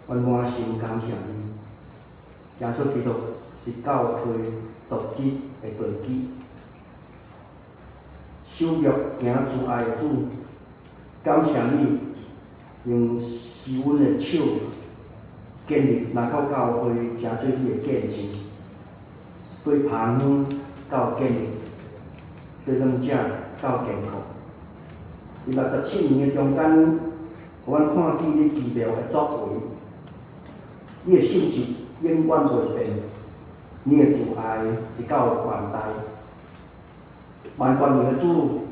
我满心感谢你，耶稣基督是教会独一的根基，守约行慈爱的主，感谢你用施恩的手。建立来到教会，成做你的见证，对旁人到建立，对两者到健康。伫67年的中间，阮看见你奇妙的作为，你的信息永远袂变，你的慈爱是到万代。万冠名的主，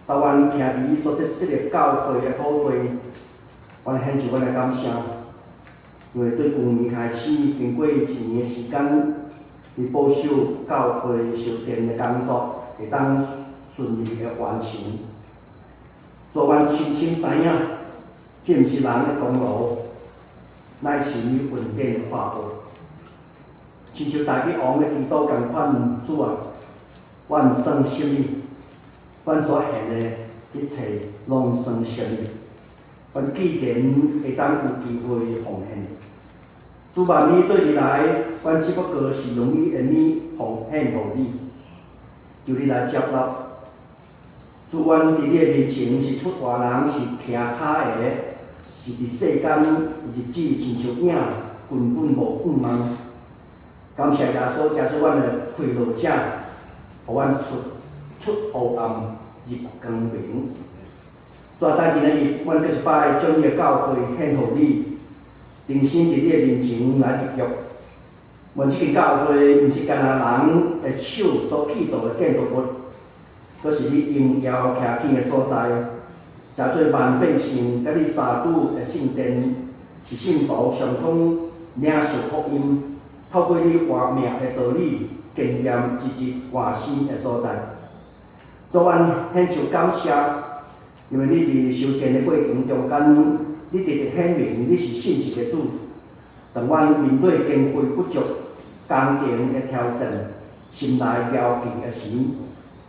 当阮徛伫你所设立教会的土地，阮献上阮的感谢。因为对旧年开始，经过1年的时间，你保守教会修宪的工作会当顺利的完成。做阮深深知影，这毋是人的功劳，乃是你恩典的化报。亲像大帝王的祈祷共款，主啊，阮算什么？阮所献的一切拢算什么？阮既然会当有机会奉献。主万你对你来，阮只不过是用你恩典奉献予你，求你来接纳。主阮伫你的面前是出外人，是徛脚的，是伫世间日子亲像影，根本无盼望。感谢耶稣，接做阮的快乐者，互阮出黑暗入光明。在代今日，阮搁一摆将你的教会献予你。定心伫你的面前来立约，阮即间教会毋是干那人的手所砌造的建筑物，佫是你荣耀徛起的所在。诚做万百姓甲你三主的圣殿，是信徒相通领受福音，透过你活命的道理，经验一日换新的所在。主阮献上感谢，因为你伫修宪的过程中间。你直直显明你是信实的主，当阮面对经费不足、工程的挑战、心内焦急的时，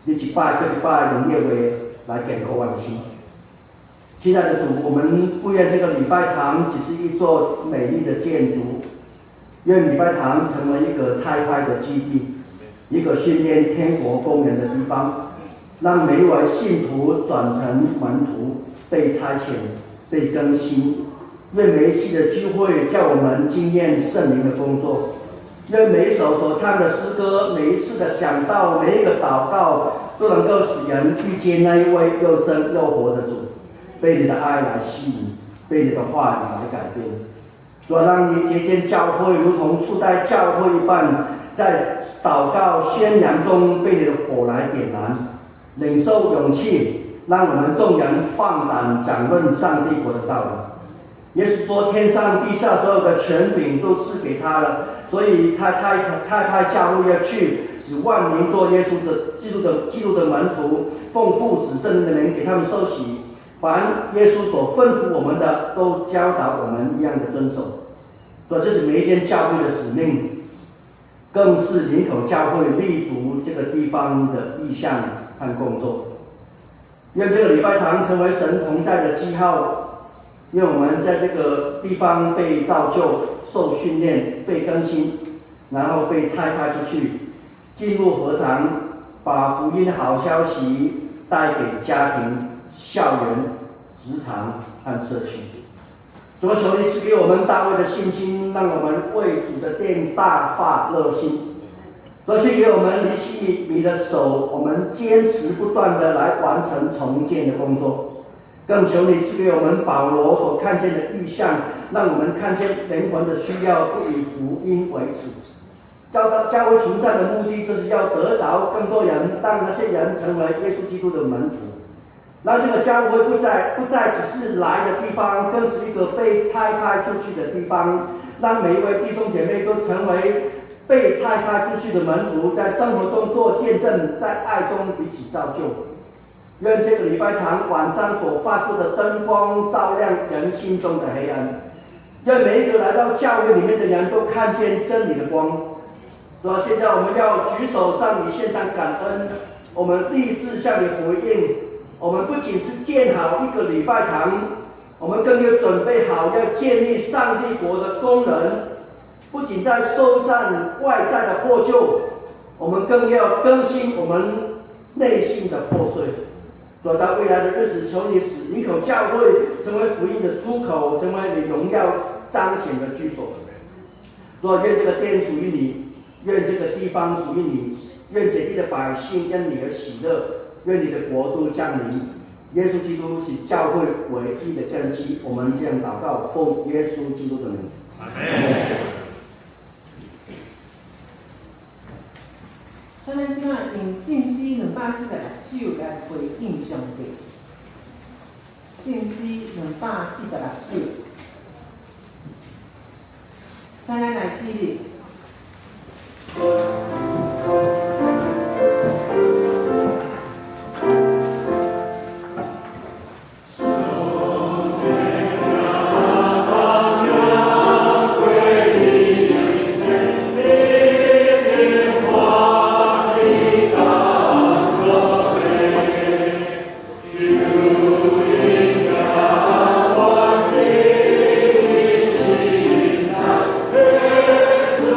你一摆又一摆用你的话来坚固阮的心。亲爱的主，我们不愿这个礼拜堂只是一座美丽的建筑，愿礼拜堂成为一个差派的基地，一个训练天国工人的地方，让每一位信徒转成门徒，被差遣。被更新，愿每一次的聚会叫我们经验圣灵的工作，愿每一首所唱的诗歌，每一次的讲道，每一个祷告，都能够使人遇见那一位又真又活的主，被你的爱来吸引，被你的话语来改变。主要让你接见教会，如同初代教会一般，在祷告宣扬中被你的火来点燃，领受勇气。让我们众人放胆讲论上帝国的道理。耶稣说：“天上地下所有的权柄都赐给他了，所以他差派教会要去，使万民做耶稣的基督的门徒，奉父子圣灵的名给他们受洗。凡耶稣所吩咐我们的，都教导我们一样的遵守。所以这是每一间教会的使命，更是林口教会立足这个地方的意向和工作。愿这个礼拜堂成为神同在的记号，愿我们在这个地方被造就、受训练、被更新，然后被拆开出去，进入合场，把福音好消息带给家庭、校园、职场和社区。主啊，求你赐给我们大卫的信心，让我们为主的殿大发热心。多谢给我们尼希米的手，我们坚持不断的来完成重建的工作。更求你赐给我们保罗所看见的意象，让我们看见灵魂的需要，不以福音为耻。教会存在的目的，就是要得着更多人，让那些人成为耶稣基督的门徒。让这个教会不再只是来的地方，更是一个被拆开出去的地方，让每一位弟兄姐妹都成为被拆开出去的门徒，在生活中做见证，在爱中彼此造就。愿这个礼拜堂晚上所发出的灯光照亮人心中的黑暗，愿每一个来到教会里面的人都看见真理的光。主啊，现在我们要举手向你献上感恩，我们立志向你回应。我们不仅是建好一个礼拜堂，我们更要准备好要建立上帝国的功能。不仅在收善外在的破旧，我们更要更新我们内心的破碎。走到未来的日子，求你使林口教会成为福音的出口，成为你荣耀彰显的居所。主啊，愿这个殿属于你，愿这个地方属于你，愿这地的百姓因你而喜乐，愿你的国度降临。耶稣基督是教会唯一的根基。我们这样祷告，奉耶稣基督的名。阿门。所以即摆用信息246首来回应上帝。信息246首，再来起立。主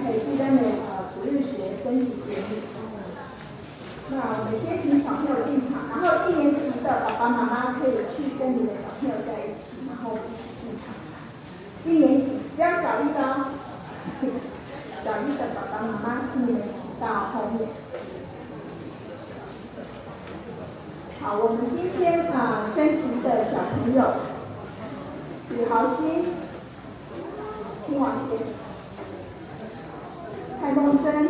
开始咱的主日学升旗典礼。那我们先请小朋友进场，然后1年级的爸爸妈妈可以去跟你的小朋友在一起，然后一起进场。1年级，不要小一的哦。小一的爸爸妈妈，请你们请到后面。好，我们今天升旗的小朋友，吕豪兴、新王杰、蔡梦珍、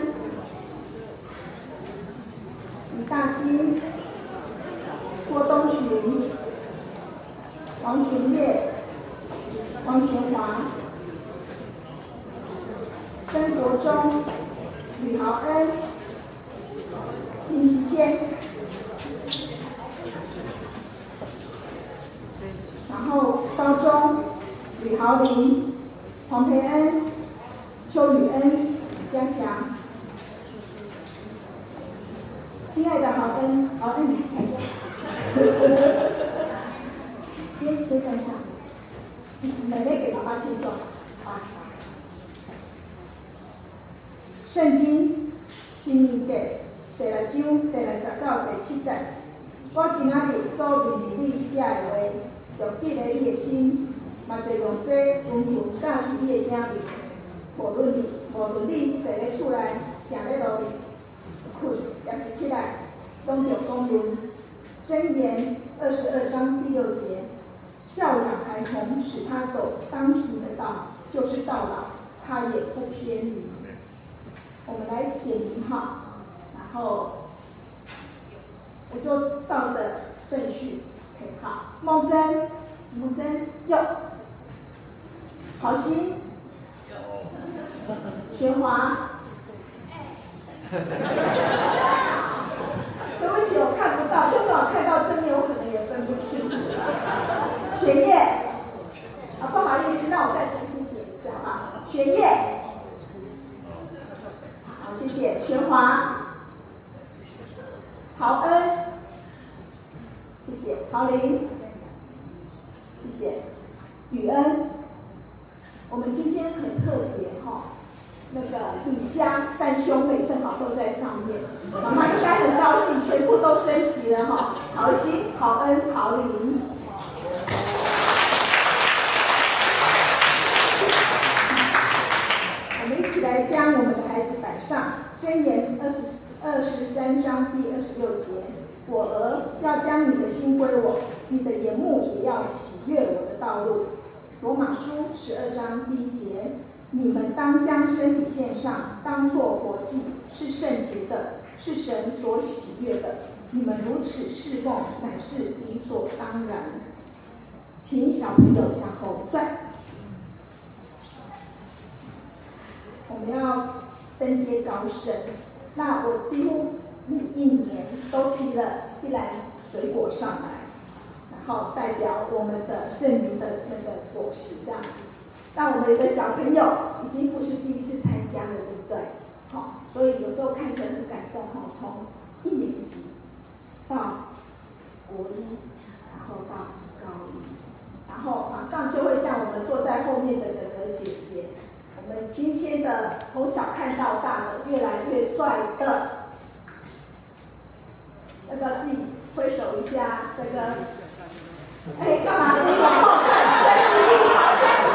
李大金、郭东巡、王群业、王全华、曾国忠、吕豪恩、林习谦，然后高中吕豪林、黄培恩、邱宇恩、李嘉祥。亲爱的豪恩，你看一下，先站下，妹妹给爸爸亲手，好。圣经新命记第6章第60到第7节，我今仔日所面你这的话，就记在你的心，嘛就用这温存教示你的子女。无论你坐咧厝内，行咧路里，困也是起来，拢着讲论。箴言22章第6节，教养孩童，使他走当行的道，就是到老，他也不偏离。我们来点名哈，然后我就照着顺序，好，梦真有，好心，全华，对不起，我看不到，就算我看到正面，我可能也分不清楚。学业，不好意思，那我再重新点一次，好不好？学业。好，谢谢全华、豪恩，谢谢豪林，谢谢宇恩。我们今天很特别哈，那个李家3兄妹正好都在上面，妈妈应该很高兴，全部都升级了哈。豪兴、豪恩、豪林。我们一起来将我们的孩子摆上。箴言23章第26节，我儿要将你的心归我，你的眼目也要喜悦我的道路。罗马书12章第1节，你们当将身体献上，当作活祭，是圣洁的，是神所喜悦的。你们如此侍奉，乃是理所当然。请小朋友向后转。我们要登阶高升，那我几乎每一年都提了一篮水果上来，然后代表我们的圣灵的那个果实这样子。那我们有的小朋友已经不是第一次参加了，对不对？好，所以有时候看着很感动哈，从1年级到国1，然后到高1，然后马上就会像我们坐在后面的哥哥姐姐。我们今天的从小看到大的越来越帅的，要不要自己挥手一下？这个，干嘛？你往后看，这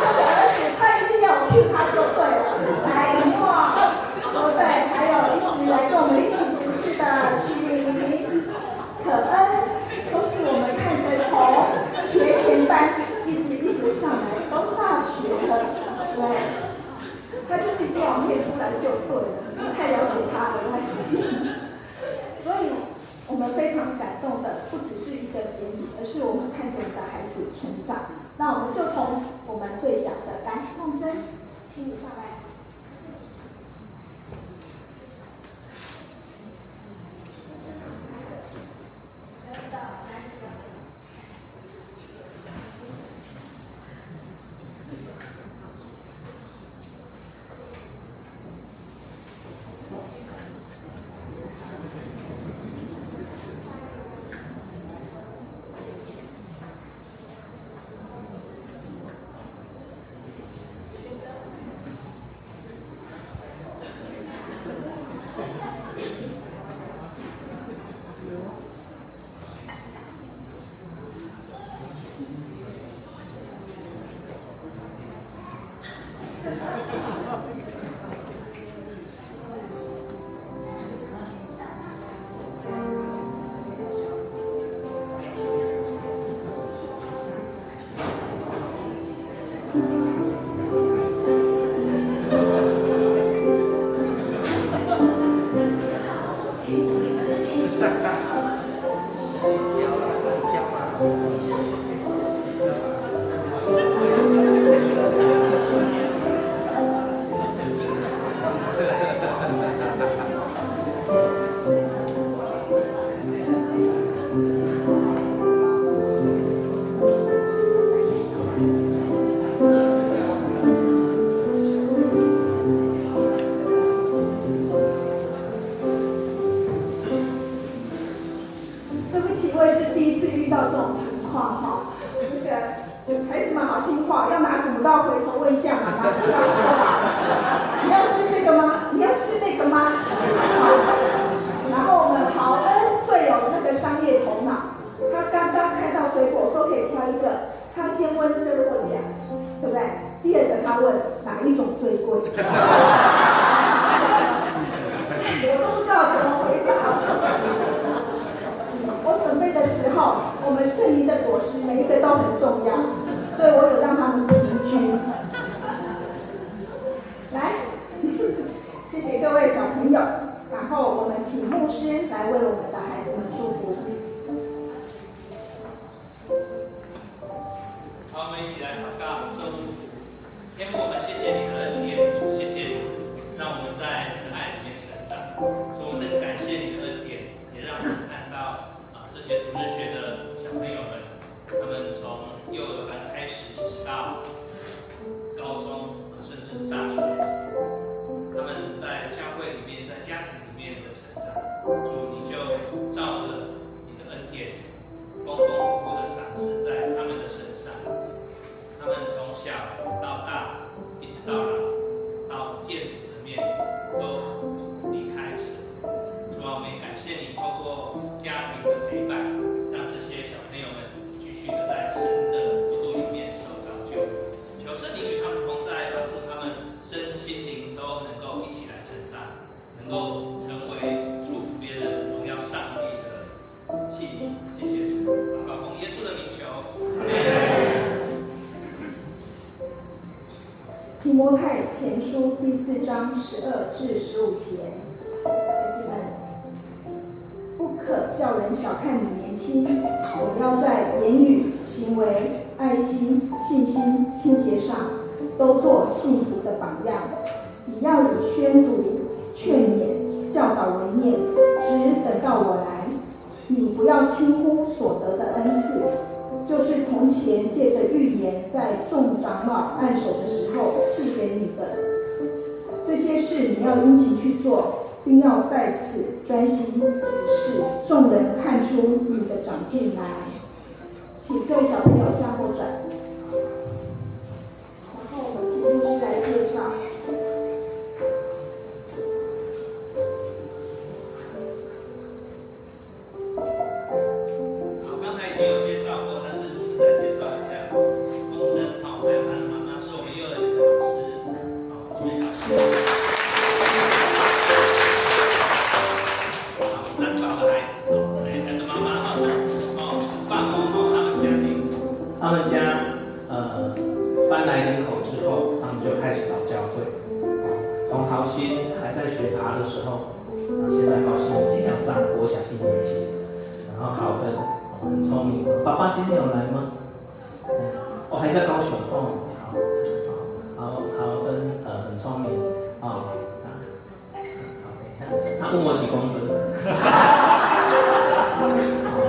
个儿子他一定要 Q 他就对了。来，对不对？还有一直来跟我们一起读诗的徐玲、可恩，都是我们看着从学前班一直上来，都大学了，对。他就是一定要念出来就对了，你太了解他了。所以，我们非常感动的，不只是一个典礼，而是我们看着我们的孩子成长。那我们就从我们最小的来，梦真，请你上来。对不起，我也是第一次遇到这种情况哈。那个孩子们好听话，要拿什么都要回头问一下妈妈，知道吗？你要吃这个吗？你要吃那个吗？好。然后我们豪恩最有那个商业头脑，他刚刚看到水果说可以挑一个，他先问真或假，对不对？第二个他问哪一种最贵，我都不知道怎么回答。我准备的时候，我们圣灵的果实每一个都很重要，所以我有让他们平均。来，谢谢各位小朋友，然后我们请牧师来为我们的孩子们祝福。好，我们一起来祷告，受祝福。天父，我们谢谢你的恩典，主，谢谢你，让我们在你的爱里面成长。主，我们真感谢你的恩典，也让我们看到这些主日学的小朋友们，他们从幼儿班开始，一直到高中，甚至是大学，他们在教会里面，在家庭里面的成长。主，你就照着你的恩典，丰丰富富的赏赐在他们的身上。他们从小到大，一直到老，到建筑层面，都不离开神。主啊，我们也感谢你，透过家庭的陪伴，让这些小朋友们继续的在神的国度里面受造就。求圣灵与他们同在，帮助他们身心灵都能够一起来成长，能够成为祝福别人、荣耀上帝的器皿。谢谢主，祷告奉耶稣的名求，阿门。提摩太前书第4章12至15节，孩子们，不可叫人小看你年轻，总要在言语、行为、爱心、信心、清洁上，都做幸福的榜样。你要以宣读、劝勉、教导为念，直等到我来。你不要轻忽所得的恩赐，就是从前借着预言在众长老按手的时候赐给你的。这些事你要殷勤去做，并要在此专心，使众人看出你的长进来。请各位小朋友向后转，然后我们请牧师来介绍。好，刚才已经有介绍过，但是牧师再介绍一下，风筝，好，还有他的妈妈是我们幼儿园的老师，好，这边好，3宝的孩子，两个妈妈，很棒哦，他们家搬来林口之后，他们就开始找教会，从豪心还在学爬的时候，现在豪心已经要上国小1年级，然后豪恩很聪明，爸爸今天有来吗？我还在高雄哦，豪恩很聪明哦，他问我几公分，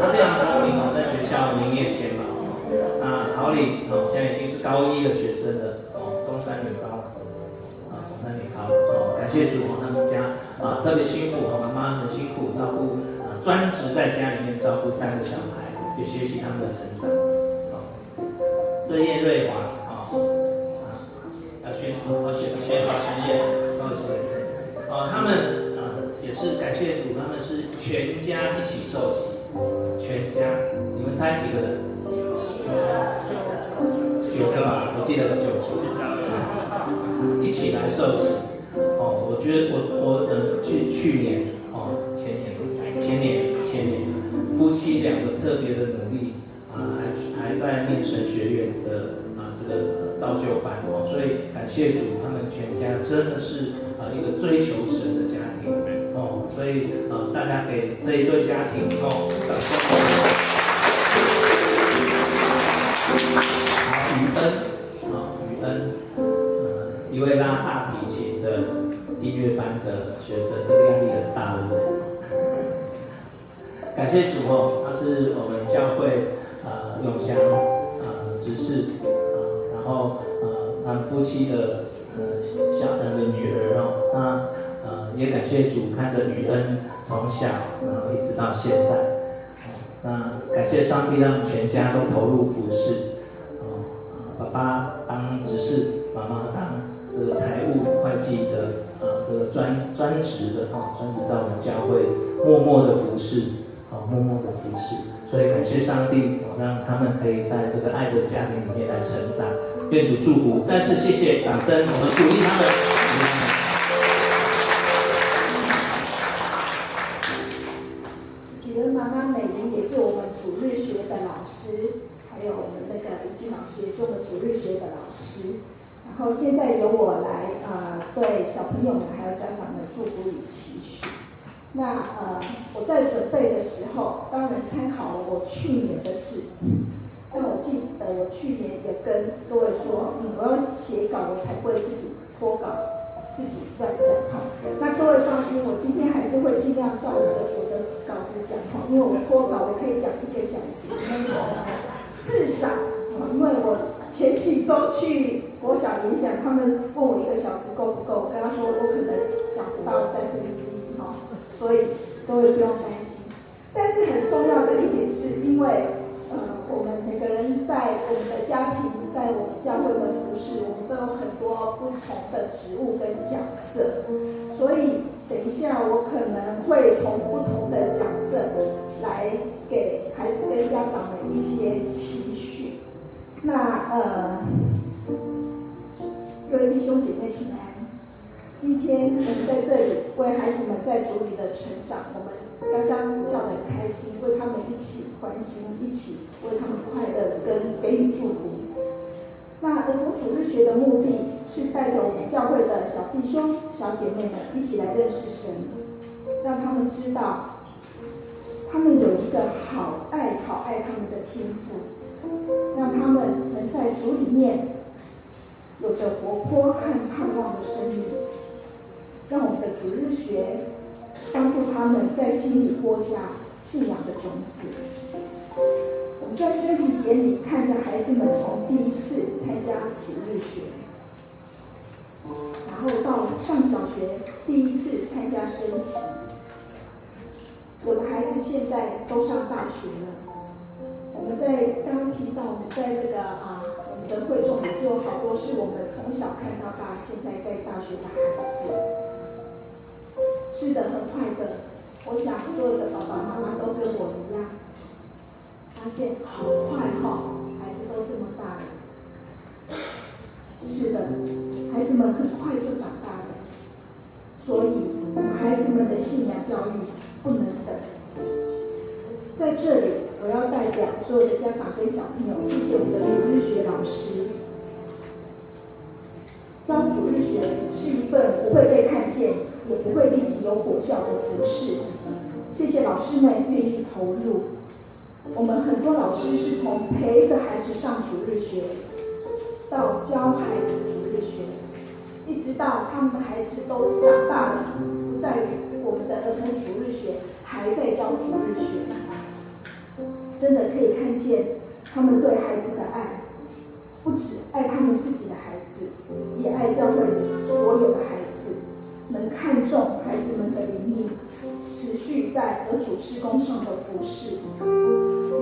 他非常聪明哦，在学校名列前茅。豪里现在已经是高1的学生了中山女高，中山女高感谢主他们家特别辛苦妈妈很辛苦照顾专职在家里面照顾3个小孩，也学习他们的成长。瑞叶瑞华要学好学业，sorry，他们也是感谢主，他们是全家一起受洗，全家，你们猜几个人？9个吧，我记得是9个，一起来受洗。我觉得我去年前年，夫妻2个特别的努力还在念神学院的这个造就班所以感谢主，他们全家真的是一个追求神的家庭所以大家给这一对家庭掌声。雨恩，一位拉大提琴的音乐班的的学生，这个压力很大，对不对？感谢主哦，他是我们教会永祥执事然后他们夫妻的的女儿哦，那也感谢主看着雨恩从小然后一直到现在，那感谢上帝让我们全家都投入服事，爸爸当执事，妈妈当这个财务会计的这个专职的专职在我们教会默默的服事，默默的服事，所以感谢上帝让他们可以在这个爱的家庭里面来成长，愿主祝福，再次谢谢，掌声，我们鼓励他们。雨恩妈妈美玲也是我们主日学的老师，还有我们那个林君老师也是我们主日学的老师。然后现在由我来对小朋友们还有家长们祝福与期许。那我在准备的时候，当然参考了我去年的致辞。但我记得我去年也跟各位说，我要写稿，我才不会自己脱稿，自己乱讲那各位放心，我今天还是会尽量照着我的稿子讲因为我脱稿我可以讲1个小时，至少因为我前几周去国小演讲，他们问我1个小时够不够，我跟他说我可能讲不到1/3所以各位不用担心。但是很重要的一点是，因为我们每个人在我们的家庭，在我们教会的服事，我们都有很多不同的职务跟角色，所以等一下我可能会从不同的角色来给孩子跟家长们一些期许。那各位弟兄姐妹平安。今天我们在这里为孩子们在主里的成长，我们刚刚笑得很开心，为他们一起欢心，一起为他们快乐跟给予祝福。那儿童主日学的目的是带着我们教会的小弟兄小姐妹们一起来认识神，让他们知道他们有一个好爱他们的天赋，让他们能在主里面有着活泼和盼望的生命，让我们的主日学帮助他们在心里播下信仰的种子。我们在升旗典礼看着孩子们从第一次参加主日学，然后到上小学第一次参加升旗，有的孩子现在都上大学了。我们在刚刚提到，我们在这个我们的会众里就有好多是我们从小看到大，现在在大学的孩子。是的，很快的。我想所有的爸爸妈妈都跟我一样，发现好快孩子都这么大了。是的，孩子们很快就长大了，所以我们孩子们的信仰教育不能等。在这里，我要代表所有的家长跟小朋友，谢谢我们的主日学老师。教主日学是一份不会被看见，也不会立即有果效的服事。谢谢老师们愿意投入。我们很多老师是从陪着孩子上主日学，到教孩子主日学，一直到他们的孩子都长大了，不在于我们的儿童主日学还在教主日学。真的可以看见他们对孩子的爱，不只爱他们自己的孩子，也爱教会里所有的孩子，能看重孩子们的灵命，持续在儿主事工上的服事。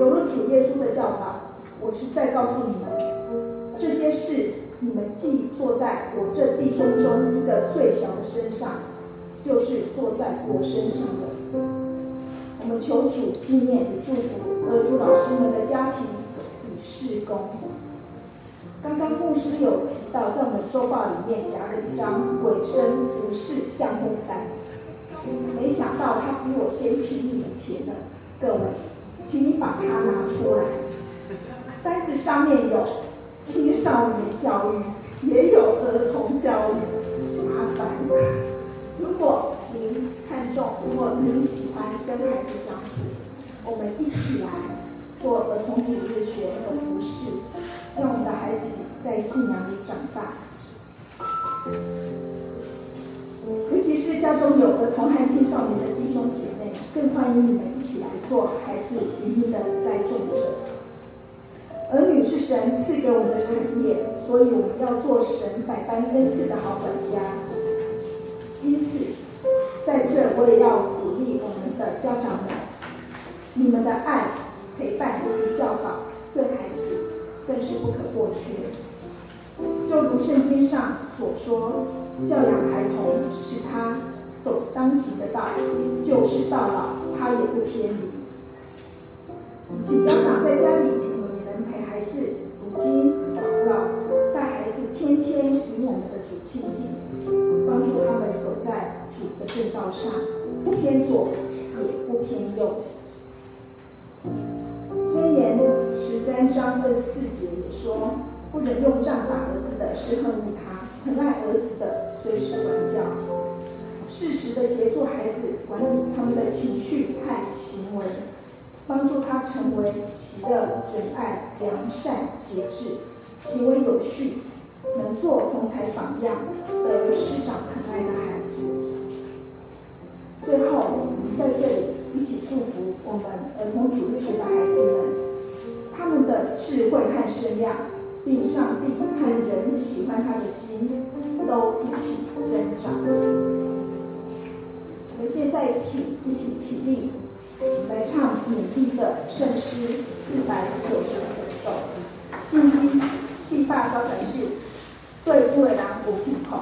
有了主耶稣的教导，我是在告诉你们，这些事你们既做在我这弟兄中一个最小的身上，就是做在我身上的。我们求主纪念与祝福儿主老师们的家庭与事工。刚刚牧师有提到，在我们周报里面夹了一张尾声服事项目单，没想到他比我先请你们填了。各位，请你把它拿出来。单子上面有青少年教育，也有儿童教育，麻烦。如果您看重，如果您喜欢跟孩子相处，我们一起来做儿童主日学的服事，让我们的孩子在信仰里长大。尤其是是家中有儿童和青少年的弟兄姐妹，更欢迎你们一起来做孩子灵命的栽种者。儿女是神赐给我们的产业，所以我们要做神百般恩赐的好管家。因此，在这我也要鼓励我们的家长们，你们的爱、陪伴与教导对孩子更是不可或缺。就如圣经上所说，教养孩童，使他走当行的道，就是到老他也不偏离。请家长在家里，我们也能陪孩子读经、祷告，带孩子天天与我们的主亲近，帮助他们走在主的正道上，不偏左也不偏右。箴言13章跟4节也说，不能用杖打儿子的是恨恶他，疼爱儿子的虽是管教。适时的协助孩子管理他们的情绪和行为，帮助他成为喜乐、仁爱、良善、节制，行为有序，能做同才榜样，得师长疼爱的孩子。最后，我们在这里一起祝福我们儿童主日学的孩子们，他们的智慧和身量，并上帝和人喜欢他的心，都一起增长。我们现在一起起立，来唱勉励的圣诗494首，信息细化高展示，对诸位人有鼻孔。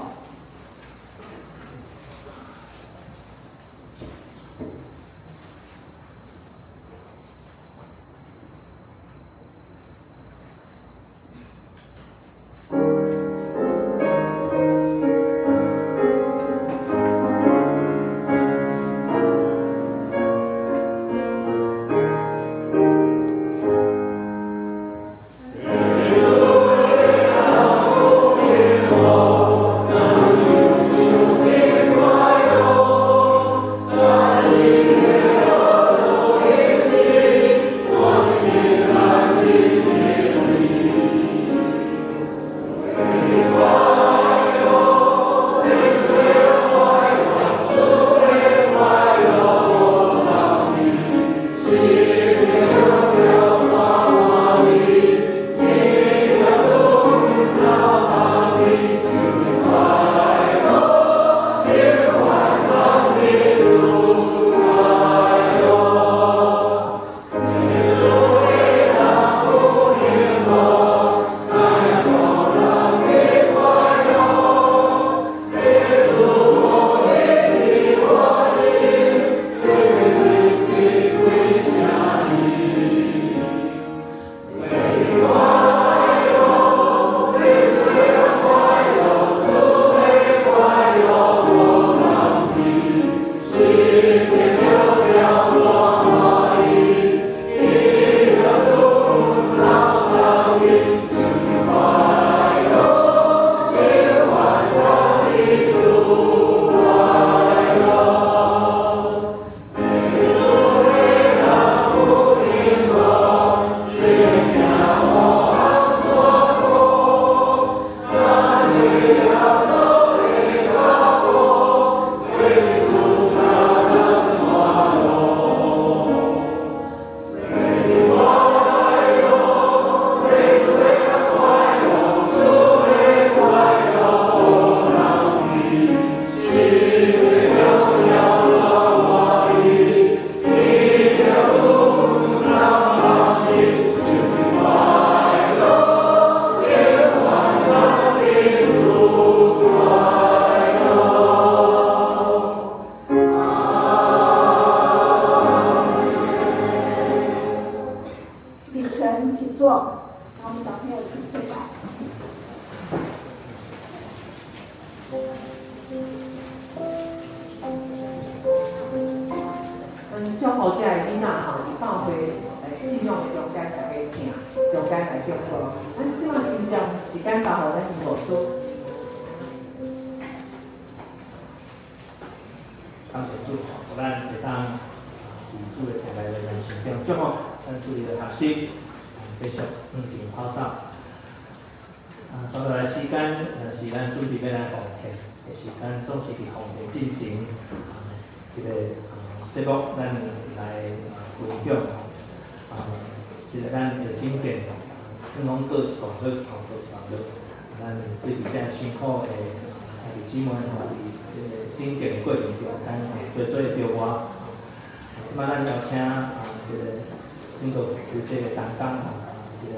教好这个囡仔吼，到回信用的中间才会听，中间来中课。咱即马先将时间交互咱牧师。感谢主，咱会当主的带来的人生中，祝福咱主的学习，继续向前跑走。所在时间是咱准备要来奉献。的时间，总是伫奉献进行一个节目，咱来分享即个咱的经典，算讲各一段落，各一段落，咱对伫遮辛苦的弟姊妹吼，伫即个经典的过程中，咱做做着我。即摆咱邀请即个整个有这个担当即个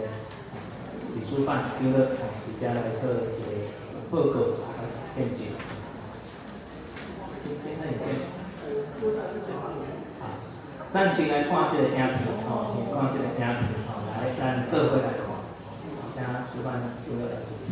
李书范长乐伫遮来做一个报告见证。咱先来看这个影片吼，先看这个影片吼，来咱做伙来看，请书范长乐来主持。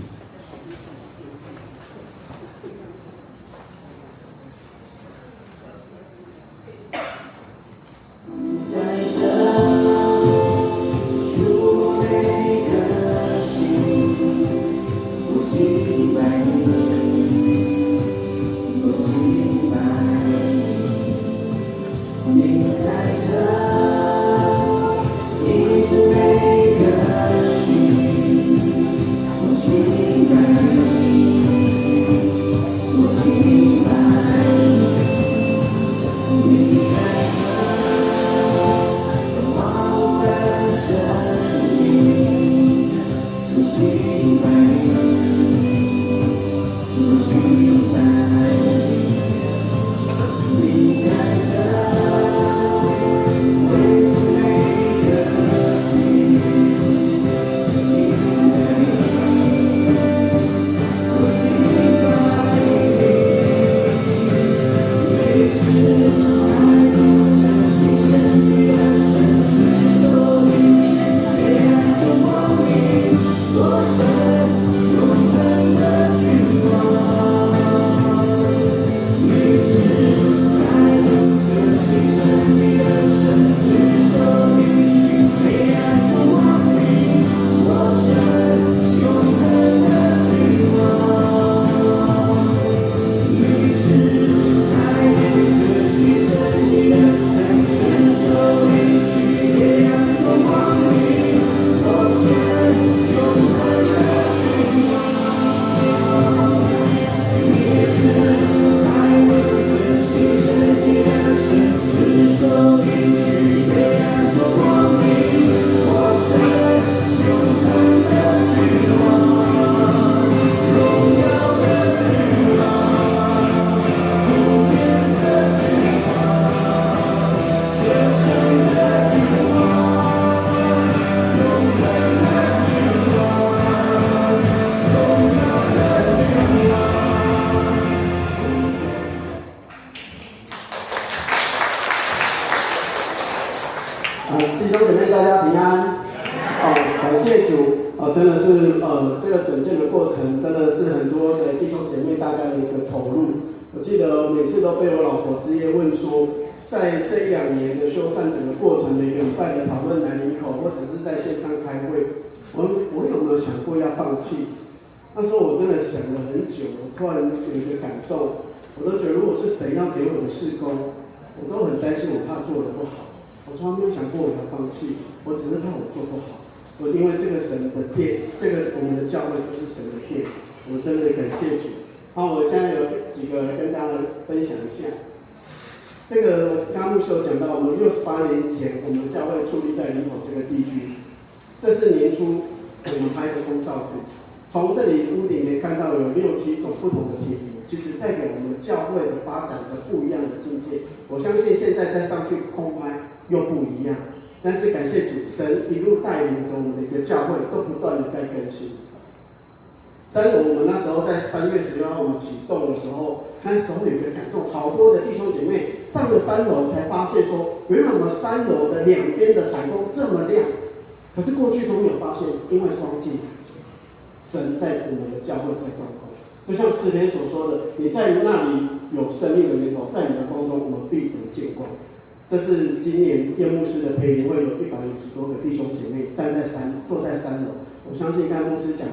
弟兄姐妹，大家平安。感谢主，真的是这个整件的过程，真的是很多的弟兄姐妹大家的一个投入。我记得每次都被我老婆之夜问说，在这1-2年的修缮整个过程，每个礼拜的讨论来临口，或者是在线上开会，我有没有想过要放弃？那时候我真的想了很久，我突然有一个感动，我都觉得如果是神要给我的事工，我都很担心，我怕做得不好。我从来没有想过我要放弃，我只是怕我做不好。因为这个神的殿，这个我们的教会就是神的殿，我真的感谢主。我现在有几个跟大家分享一下。这个刚刚牧师有讲到，我们68年前，我们教会矗立在林口这个地区，这是年初我们拍的空照图。从这里屋顶可以看到有6-7种不同的铁皮，其实代表我们教会的发展的不一样的境界。我相信现在再上去空拍又不一样，但是感谢主，神一路带领着我们的一个教会，都不断的在更新。3楼，我们那时候在3月16号我们启动的时候，那时候有一个感动，好多的弟兄姐妹上了3楼才发现说，原来我们3楼的两边的采光这么亮，可是过去都没有发现，因为光进，神在我们的教会在光中，就像诗篇所说的，你在那里有生命的源头，在你的光中，我们必得见光。这是今年叶牧师的培灵会，有150多个弟兄姐妹坐在3楼。我相信刚才牧师讲，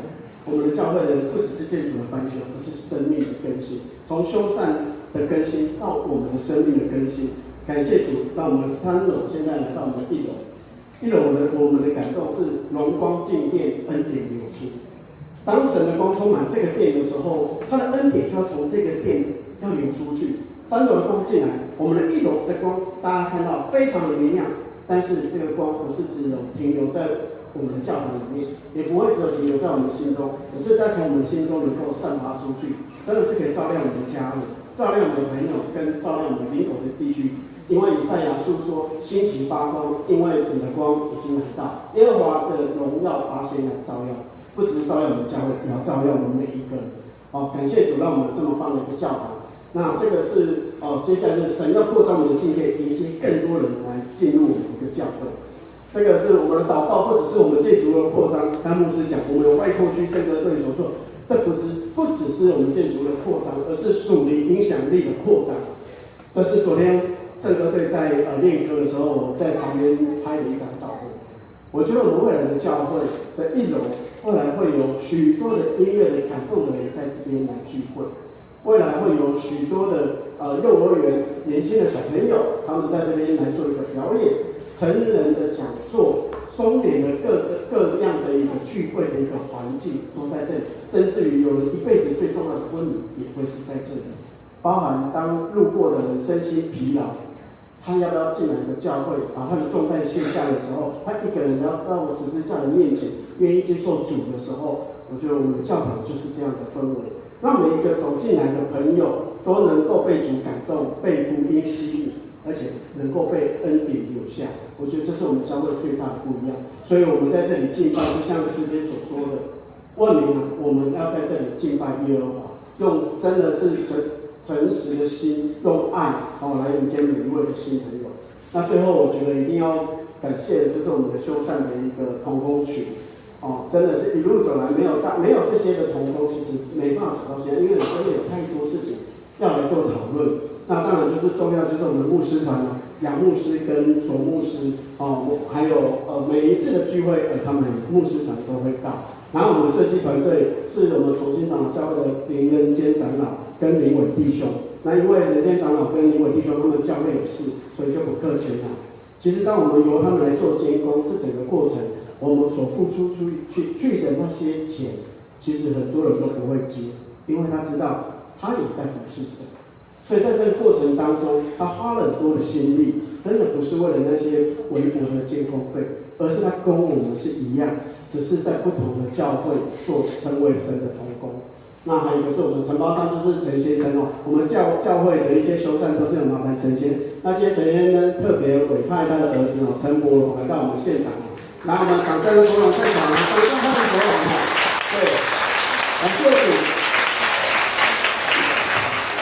我们的教会的不只是建筑的翻修，而是生命的更新，从修缮的更新到我们的生命的更新。感谢主，让我们3楼现在来到我们1楼。1楼我们的感动是荣光进殿，恩典流出。当神的光充满这个殿的时候，他的恩典就要从这个殿要流出去。3楼的光进来，我们的1楼的光，大家看到非常的明亮，但是这个光不是只有停留在我们的教堂里面，也不会只有停留在我们心中，可是在从我们心中能够散发出去，真的是可以照亮我们的家人，照亮我们的朋友，跟照亮我们邻口的地区。因为以赛亚书说，兴起发光，因为你的光已经来到，耶和华的荣耀发现来照耀，不只是照亮我们教会，也要照亮我们每一个人。感谢主，让我们有这么棒的一个教堂。那这个是接下来是神要扩张我们的境界，迎接更多人来进入我们的教会。这个是我们的祷告，不只是我们建筑的扩张。刚牧师讲，我们有外扩区圣歌队所做，这不只是我们建筑的扩张，而是属灵影响力的扩张。这是昨天圣歌队在练歌的时候，我在旁边拍了一张照片。我觉得我们未来的教会的1楼，未来会有许多的音乐的感动的人在这边来聚会。未来会有许多的幼儿园年轻的小朋友，他们在这边来做一个表演，成人的讲座，松联的各样的一个聚会的一个环境都在这里，甚至于有人一辈子最重要的婚礼也会是在这里。包含当路过的人身心疲劳，他要不要进来一个教会，把他的重担卸下的时候，他一个人要到十字架的面前，愿意接受主的时候，我觉得我们的教堂就是这样的氛围。让每一个走进来的朋友都能够被主感动，被福音吸引，而且能够被恩典留下。我觉得这是我们教会最大的不一样。所以我们在这里敬拜，就像诗篇所说的，问明了我们要在这里敬拜耶和华，用真的是诚实的心，用爱来迎接每一位的新朋友。那最后我觉得一定要感谢的就是我们的修缮的一个同工群。真的是一路走来没有这些的同工，其实没办法走到现在，因为真的有太多事情要来做讨论。那当然就是重要，就是我们牧师团杨牧师跟左牧师还有每一次的聚会，他们牧师团都会到。然后我们设计团队是我们重新长老教会的林仁坚长老跟林伟弟兄。那因为仁坚长老跟林伟弟兄他们教会有事，所以就不客气了。其实当我们由他们来做监工，这整个过程。我们所付出去的那些钱，其实很多人都不会接，因为他知道他也在服侍神，所以在这个过程当中，他花了很多的心力，真的不是为了那些微薄的监工费，而是他跟我们是一样，只是在不同的教会做成为神的同工。那还有一个是我们承包商，就是陈先生我们教会的一些修缮都是有麻烦陈先。那今天陈先生特别委派他的儿子陈伯龙来到我们现场。来，我们掌声的伯龙现场，掌声欢迎伯龙对，感谢主。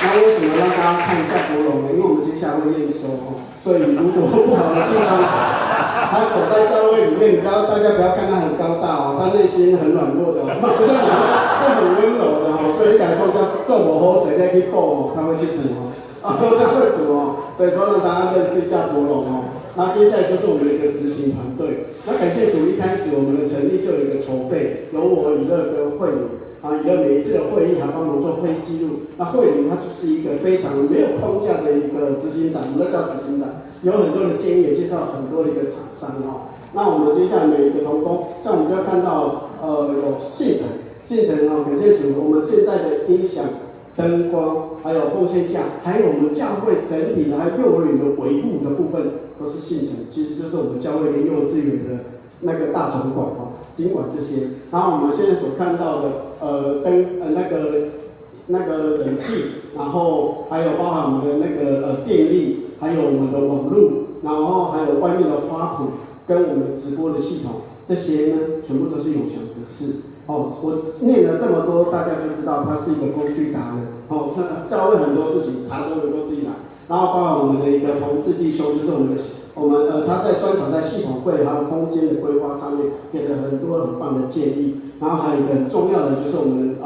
那为什么让大家看一下伯龙呢？因为我们接下来会验收所以如果不好的地方，他走在教会里面，大家不要看他很高大他内心很软弱的不是很温柔的所以改口叫做我好谁在去补他会去补他会补所以说让大家认识一下伯龙那接下来就是我们的一个执行团队。那感谢主，一开始我们的成立就有一个筹备，由我以乐跟慧玲以乐每一次的会议还帮忙做会议记录。那慧玲她就是一个非常没有框架的一个执行长，我们都叫执行长，有很多的建议，也介绍很多的一个厂商那我们接下来每一个同工，像我们就要看到有信程感谢主，我们现在的音响、灯光，还有奉献架，还有我们教会整体的，还有幼儿园的维护的部分，都是信程，其实就是我们教会跟幼稚园的那个大总管尽管这些。然后我们现在所看到的那个冷气，然后还有包含我们的那个电力，还有我们的网络，然后还有外面的花圃跟我们直播的系统，这些呢全部都是永祥执事。我念了这么多，大家就知道他是一个工具达人。教会很多事情他都能够自己来。然后包含我们的一个同志弟兄，就是我们他在专长在系统会还有空间的规划上面给了很多很棒的建议。然后还有一个很重要的就是我们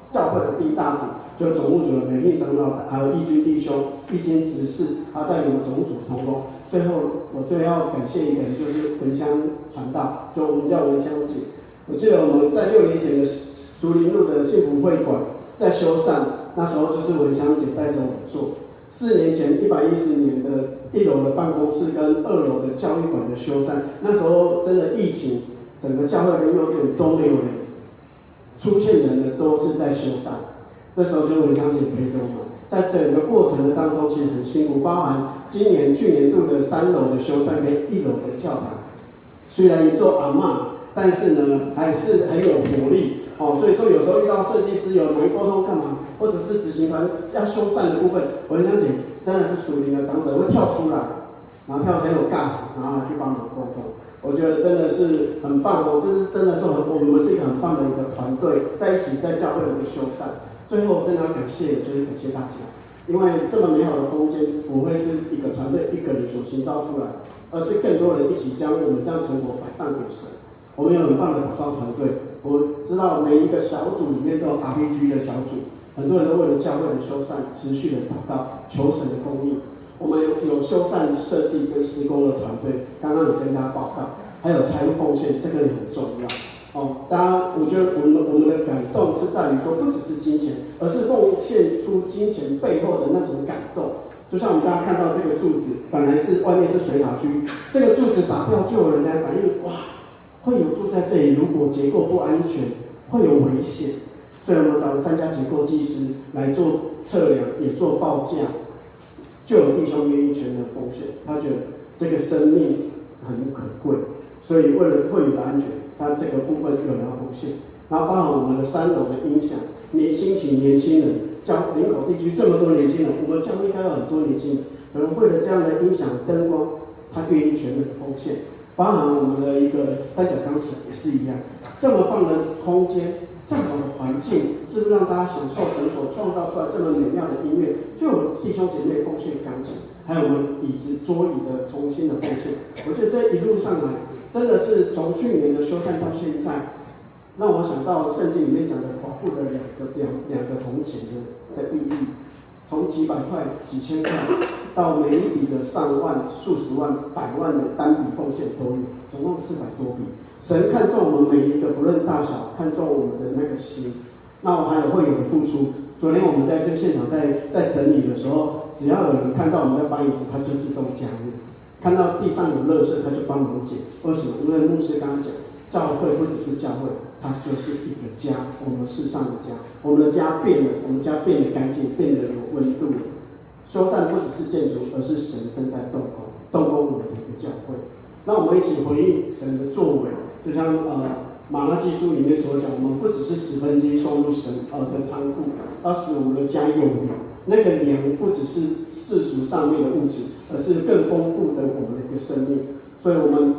教会的第一大组，就是总务组的美丽长老，还有义军弟兄、义军执事，他带领我们总务组同工。最后我最要感谢一个人，就是文香传道，就我们叫文香姐。我记得我们在6年前的竹林路的幸福会馆在修缮，那时候就是文香姐带着我们做。4年前110年的1楼的办公室跟2楼的教育馆的修缮，那时候真的疫情，整个教会跟幼稚园都没有人。出现的呢都是在修缮。这时候就文香姐陪着我们，在整个过程的当中，其实很辛苦，包含去年度的3楼的修缮跟1楼的教堂。虽然一座阿嬷，但是呢还是很有活力哦。所以说有时候遇到设计师有难沟通干嘛，或者是执行团要修缮的部分，文香姐真的是属灵的长者会跳出来，然后跳起来有 gas， 然后去帮忙沟通。我觉得真的是很棒哦，这是真的是我们是一个很棒的一个团队，在一起在教会里面修缮。最后真的要感谢，就是感谢大家，因为这么美好的空间不会是一个团队一个人所营造出来，而是更多人一起将我们这样成果摆上给神。我们有很棒的祷告团队，我知道每一个小组里面都有 RPG 的小组，很多人都为了教会的修缮持续的祷告，求神的供应。我们有修缮设计跟施工的团队，刚刚有跟大家报告，还有财务奉献，这个也很重要。哦，当然，我觉得我们的感动是在于说，不只是金钱，而是奉献出金钱背后的那种感动。就像我们大家看到这个柱子，本来是外面是水塔区，这个柱子打掉，就有人来反映，哇，会有住在这里，如果结构不安全，会有危险。所以我们找了3家结构技师来做测量，也做报价，就有弟兄愿意全人奉献。他觉得这个生命很可贵，所以为了会友的安全。他这个部分有人要奉献，然后包含我们的3楼的音响，兴起年轻人，林口地区这么多年轻人，我们教会应该有很多年轻人，可能为了这样的音响灯光，他愿意全人奉献，包含我们的一个3角钢琴也是一样，这么棒的空间，这样好的环境，是不是让大家享受神所创造出来这么美妙的音乐？就有弟兄姐妹奉献钢琴，还有我们椅子桌椅的重新的奉献，我觉得这一路上来。真的是从去年的修缮到现在，让我想到圣经里面讲的寡妇的两个铜钱的意义，从几百块、几千块，到每一笔的上万、数十万、100万的单笔奉献都有，总共400多笔。神看重我们每一个，不论大小，看重我们的那个心。那我还有会友的付出。昨天我们在这个现场在整理的时候，只要有人看到我们在搬椅子，他就自动加入。看到地上有垃圾，他就帮忙捡。为什么？因为牧师刚刚讲，教会不只是教会，它就是一个家，我们世上的家。我们的家变了，我们家变得干净，变得有温度了。修缮不只是建筑，而是神正在动工我们的一个教会。那我们一起回应神的作为，就像马拉基书里面所讲，我们不只是1/10送入神的仓库，要使我们的家有粮。那个粮不只是世俗上面的物质，而是更丰富的我们的一个生命。所以我们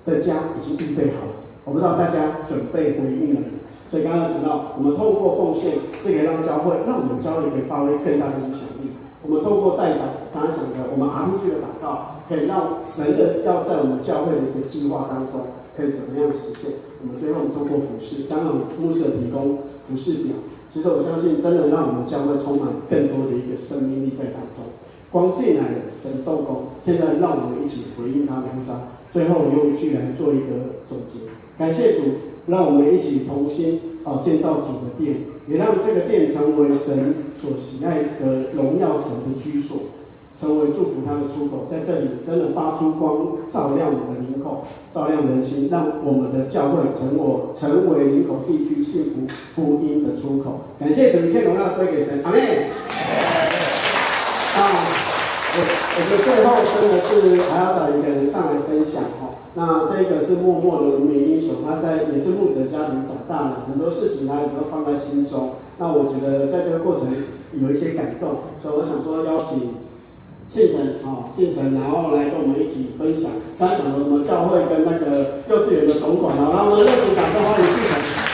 的家已经预备好了，我不知道大家准备回应了没？所以刚刚讲到，我们透过奉献是可以让教会，让我们教会可以发挥更大的影响力。我们透过代祷，刚刚讲的，我们 RPG 的祷告，可以让神的要在我们教会的一个计划当中，可以怎么样实现？我们最后透过服事，刚刚牧师提供服事表。其实我相信，真的让我们教会充满更多的一个生命力在当中。光进来了，神动工，现在让我们一起回应他的呼召。最后，我用一句来做一个总结：感谢主，让我们一起同心建造主的殿，也让这个殿成为神所喜爱的荣耀神的居所，成为祝福他的出口。在这里，真的发出光，照亮我们的灵口，照亮人心，让我们的教会成为林口地区幸福福音的出口。感谢主，一切荣耀归给神，阿们。我觉得最后真的是还要找一个人上来分享哦。那这个是默默的无名英雄，他也是牧者家庭长大了，很多事情他也都放在心中。那我觉得在这个过程有一些感动，所以我想说邀请信诚，然后来跟我们一起分享3场我们教会跟那个幼稚园的总管，然后我们热情掌声欢迎信诚。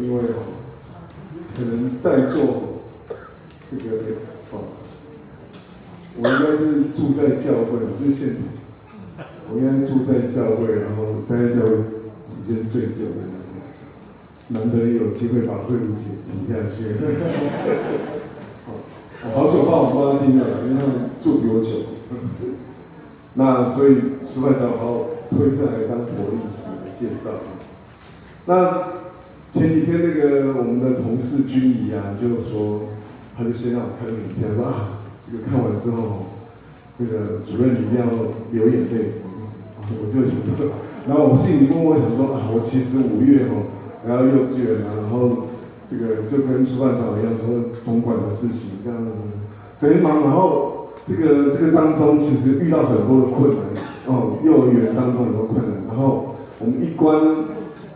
因为可能在座这个我应该是住在教会，我是现场，我应该是住在教会，然后待在教会时间最久的人，难得有机会把慧茹姐提下去。好久把我妈听到了，因为他们住比我久。那所以苏班长把我推上来当活历史的介绍。那前几天那个我们的同事君怡啊，就说他就先让我看影片，说啊，这个看完之后，这个主任你一定要流眼泪。我就想说，然后我心里默默想说啊，我其实5月来到幼稚园啊，然后这个就跟书办长一样，说总管的事情这样子，贼忙，然后这个当中其实遇到很多的困难哦，幼儿园当中很多困难，然后我们一关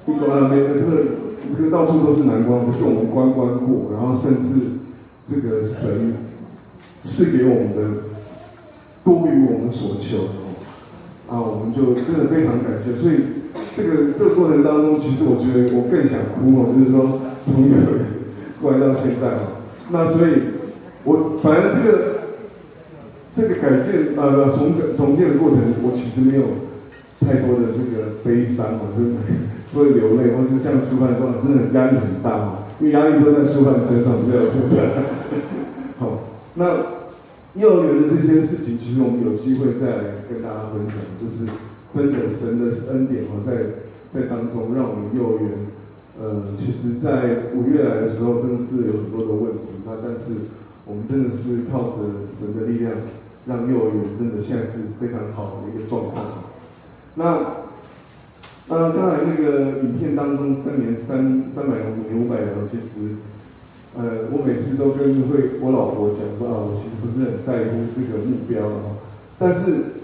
每个这个到处都是难关，可是我们关过，然后甚至这个神赐给我们的多于我们所求的我们就真的非常感谢。所以这个过程当中，其实我觉得我更想哭就是说从幼儿园过来到现在那所以我反正这个改建重建的过程，我其实没有太多的这个悲伤就是所以流泪，或是像书办说，真的压力很大因为压力都在书办身上，不在我身上。好，那幼儿园的这些事情，其实我们有机会再来跟大家分享，就是真的神的恩典在当中，让我们幼儿园，其实在5月来的时候，真的是有很多的问题，但是我们真的是靠着神的力量，让幼儿园真的现在是非常好的一个状况。那刚才那个影片当中3年300人、5年500人，其实，我每次都跟我老婆讲说我其实不是很在乎这个目标但是，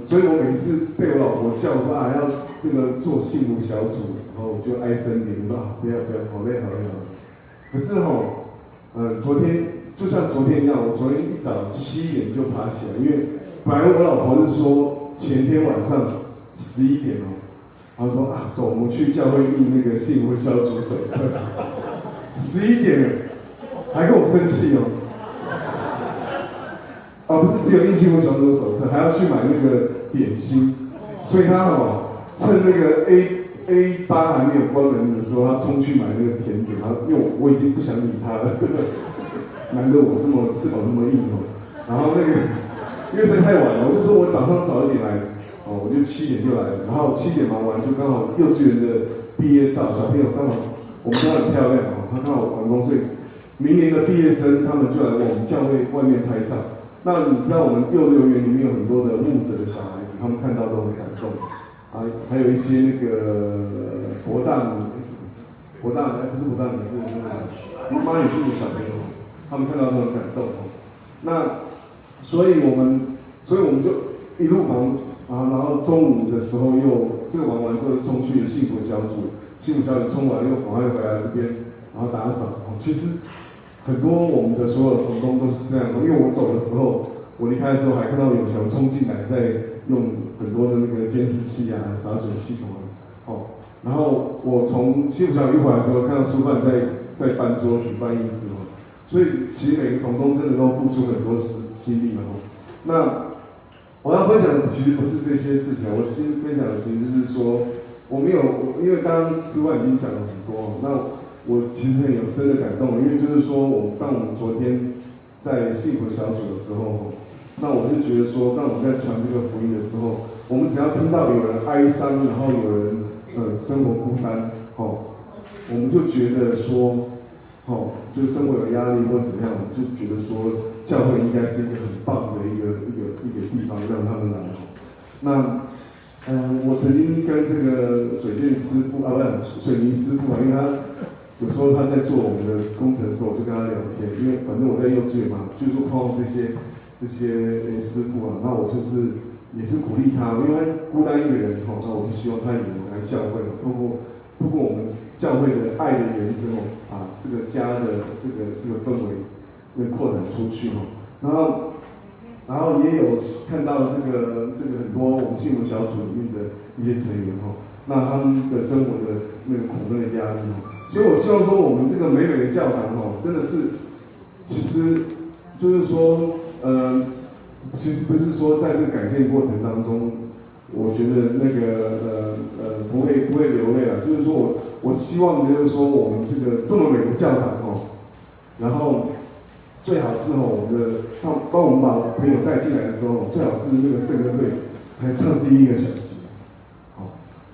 所以我每次被我老婆叫说要这个做幸福小组，然后我就哀声连不要，好累。可是昨天就像昨天一样，我昨天一早7点就爬起来，因为本来我老婆是说前天晚上11点他说走，我们去教会印那个幸福小组手册。11点了，还跟我生气不是只有印幸福小组手册，还要去买那个点心，所以他趁那个 A8 还没有关门的时候，他冲去买那个甜点，然后因为我已经不想理他了，难得我这么翅膀这么硬然后那个因为太晚了，我就说我早上早一点来。我就7点就来了，然后7点忙完就刚好幼稚园的毕业照，小朋友刚好我们家很漂亮他刚好完工，所以明年的毕业生他们就来我们教会外面拍照。那你知道我们幼儿园里面有很多的牧者的小孩子，他们看到都很感动还有一些那个博大女不是博大女是那个妈女的小朋友，他们看到都很感动那所以我们就一路忙然后中午的时候这个忙完之后冲去幸福小组冲完又赶快回来这边，然后打扫其实很多我们的所有同工都是这样因为我走的时候，我离开的时候还看到有小冲进来在用很多的那个监视器洒水系统然后我从幸福小组一回来的时候，看到书办在搬桌举办椅子所以其实每个同工真的都付出很多心力那我要分享的其实不是这些事情，我分享的其实是说，因为刚刚主管已经讲了很多那我其实很有深的感动，因为就是说当我们昨天在幸福小组的时候，那我就觉得说，当我们在传这个福音的时候，我们只要听到有人哀伤，然后有人生活孤单我们就觉得说就是生活有压力或怎么样，我们就觉得说教会应该是一个很棒的一个地方让他们来那我曾经跟这个水泥师傅因为他有时候他在做我们的工程的时候，我就跟他聊天，因为反正我在幼稚园嘛，就是碰到这些师傅那我就是也是鼓励他，因为他孤单一个人那我就希望他也能来教会透过我们教会的爱的原则这个家的这个氛围会扩展出去然后也有看到这个很多我们幸福小组里面的一些成员那他们的生活的那个苦闷的压力所以我希望说我们这个美美的教堂真的是，其实就是说其实不是说在这个改建过程当中，我觉得那个不会流泪了，就是说我希望就是说我们这么美的教堂然后最好是我们的帮我们把朋友带进来的时候，最好是那个圣歌队才唱第一个小节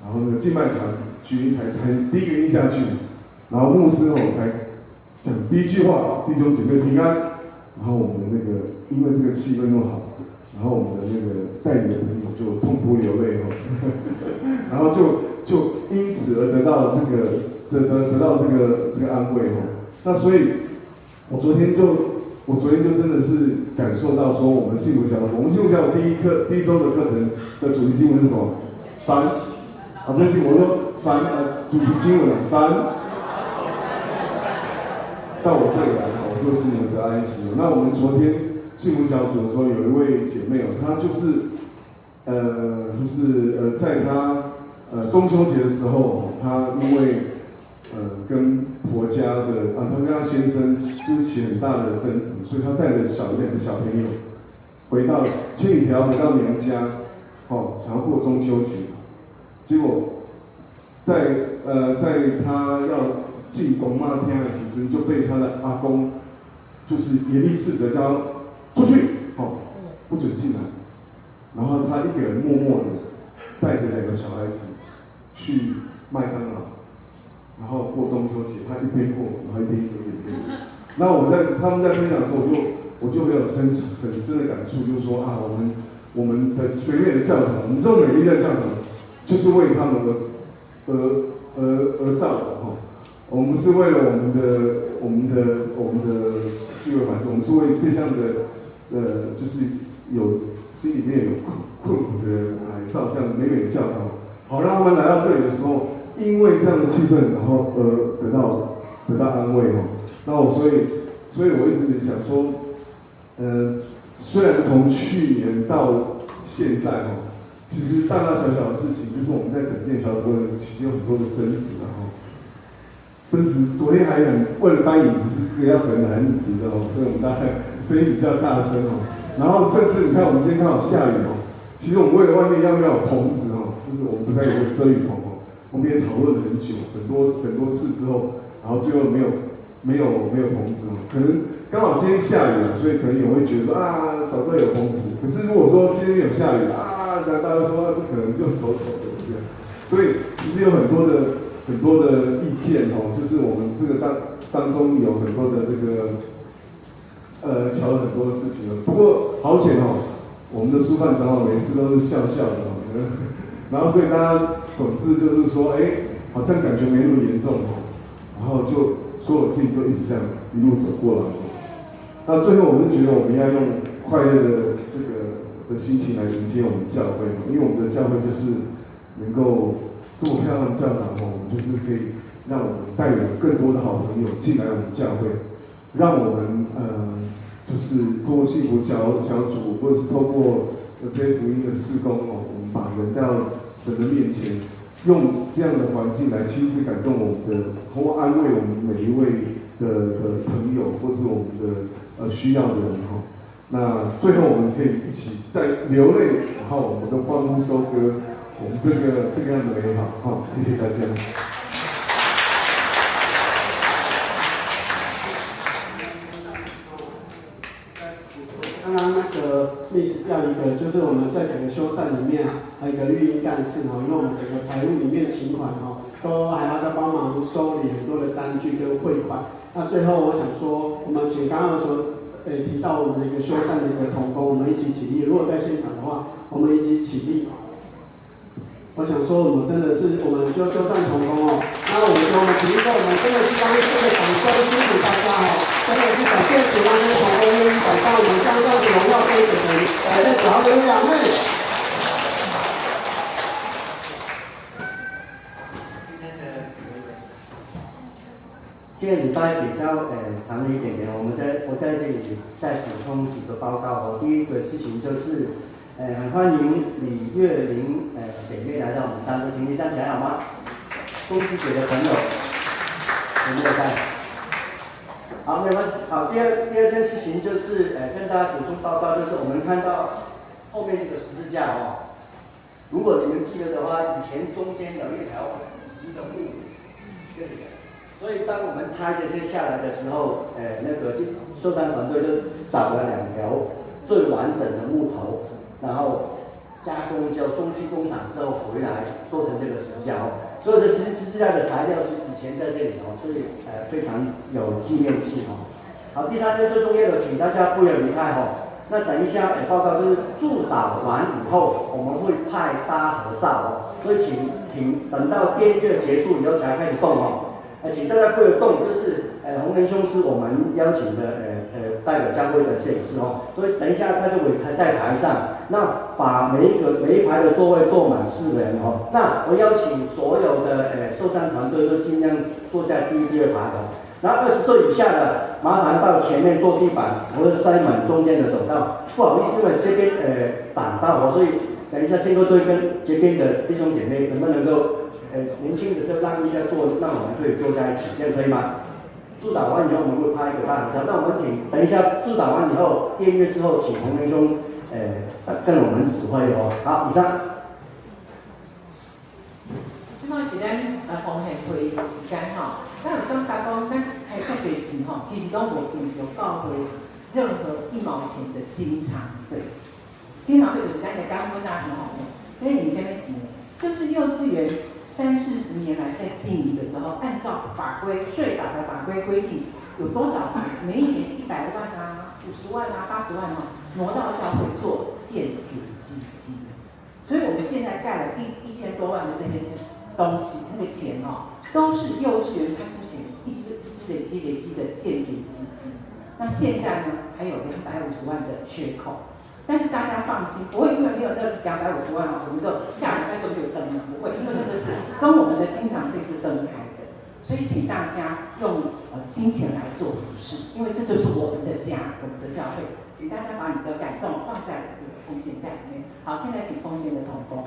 然后那个敬拜团曲音才第一个音下去，然后牧师才讲第一句话，弟兄姐妹平安。然后我们那个因为这个气氛那么好，然后我们的那个带领的朋友就痛哭流泪哦，然后就因此而得到这个得到这个安慰哦。那所以，我昨天就真的是感受到说，我们幸福小组第一周的课程的主题经文是什么？凡，这是我说凡主题经文凡到我这里来。就是你们的安息。那我们昨天幸福小组的时候，有一位姐妹哦，她在她中秋节的时候，她因为跟婆家的她跟她先生就起很大的争执，所以她带着2个小朋友回到千里迢回到娘家，想要过中秋节，结果在她要进公妈厅的时候，就被她的阿公就是严厉斥责，叫出去，不准进来。然后他一个人默默的带着2个小孩子去麦当劳，然后过中秋节，他一边过，然后一边流眼泪。那他们在分享的时候，我就没有很深的感触，就是说啊，我们的全美的教堂，我们这种美丽的教堂，就是为他们而造的哈。我们不是为了我们的聚会环境，我们是为这样的就是心里面有困苦的人来造这样美美的教堂，好让他们来到这里的时候，因为这样的气氛，然后得到安慰哦。那所以我一直想说，虽然从去年到现在哦，其实大大小小的事情，就是我们在整件小组其实有很多的争执哦。争执，昨天还为了搬椅子是这个要很难椅子的哦，所以我们大概声音比较大声哦。然后甚至你看，我们今天刚好下雨哦，其实我们为了外面要不要有棚子哦，就是我们不太有个遮雨棚哦，我们也讨论了很久，很多次之后，然后最后没有棚子哦，可能刚好今天下雨了，所以可能也会觉得说啊，早知道有棚子。可是如果说今天有下雨啊，大家说这可能就丑丑的这样，所以其实有很多的意见哦，就是我们这个当中有很多的这个瞧了很多的事情了。不过好险哦，我们的书办长老每次都是笑笑的哦，然后所以大家总是就是说，好像感觉没那么严重哦，然后就所有事情就一直这样一路走过来哦。那最后我是觉得我们要用快乐的这个的心情来迎接我们教会，因为我们的教会就是能够这么漂亮的教堂哦，我们就是可以让我们带领更多的好朋友进来我们教会，让我们就是透过幸福小组，或者是透过这些福音的事工哦，我们把人带到神的面前，用这样的环境来亲自感动我们的，或安慰我们每一位的朋友，或是我们的需要的人哈。那最后我们可以一起在流泪，然后我们都欢呼收割我们这个样的美好哈。谢谢大家。刚刚那个历史调一个，就是我们在整个修缮里面还有一个育婴干事因为我们整个财务里面请款都还要再帮忙收理很多的单据跟汇款。那最后我想说，我们请刚刚所提到我们的一个修缮的一个同工，我们一起起立。如果在现场的话，我们一起起立。我想说，我们真的是，我们就修缮同工哦。那我们起立之后，我们真的是帮这个掌声辛苦大家真的是感谢主啊，跟同工愿意摆上我们将这样的荣耀归给神，在主要的两位。今天礼拜比较长了一点点，我在这里再补充几个报告第一个事情就是很欢迎李月玲姐妹来到我们当中，请你站起来好吗？公司姐的朋友有没有在？好，没有问题。好，第二件事情就是跟大家补充报告，就是我们看到后面这个十字架如果你们记得的话，以前中间有一条很直的木这里。所以当我们拆这些下来的时候，那个修缮团队就找了2条最完整的木头，然后加工之后送去工厂之后回来做成这个石胶。所以这十字架的材料是以前在这里哦，所以非常有纪念性哦。好，第三件最重要的，请大家不要离开哦。那等一下报告就是祝祷完以后，我们会派大家合照哦，所以请等到电乐结束以后才开始动哦。请大家不要动，就是洪仁兄是我们邀请的代表教会的摄影师哦，所以等一下他就会在台上，那把每一排的座位坐满4个人哦。那我邀请所有的受伤团队都尽量坐在第一、第2排哦。然后20岁以下的，麻烦到前面坐地板，或者塞满中间的走道。不好意思，因为这边挡到哦，所以等一下宪哥队跟这边的弟兄姐妹能不能够年轻的就让一下坐，让我们可以坐在一起，这样可以吗？祝祷完以后，我们会拍一个大合照。那我们等一下祝祷完以后，电乐之后，请洪仁兄跟我们指挥哦。好，以上。即摆是咱奉献会的时间吼，咱有感觉讲，咱开较侪钱吼，其实拢无用着教会任何1毛钱的经常费。经常费就是咱的感恩啊什么吼，这领什么钱？就是幼稚园30-40年来在经营的时候，按照法规税法的法规规定，有多少钱？每一年100万啊、50万啊、80万啊，挪到教会做建筑基金。所以我们现在盖了1000多万的这些东西，那个钱哦，都是幼稚园它之前一直累积的建筑基金。那现在呢，还有250万的缺口。但是大家放心，不会因为没有这250万哦，我们就下礼拜就没有灯了，不会，因为那个是跟我们的经常费是分开的。所以请大家用金钱来做服事，因为这就是我们的家，我们的教会。请大家把你的感动放在这个奉献袋里面。好，现在请奉献的同工。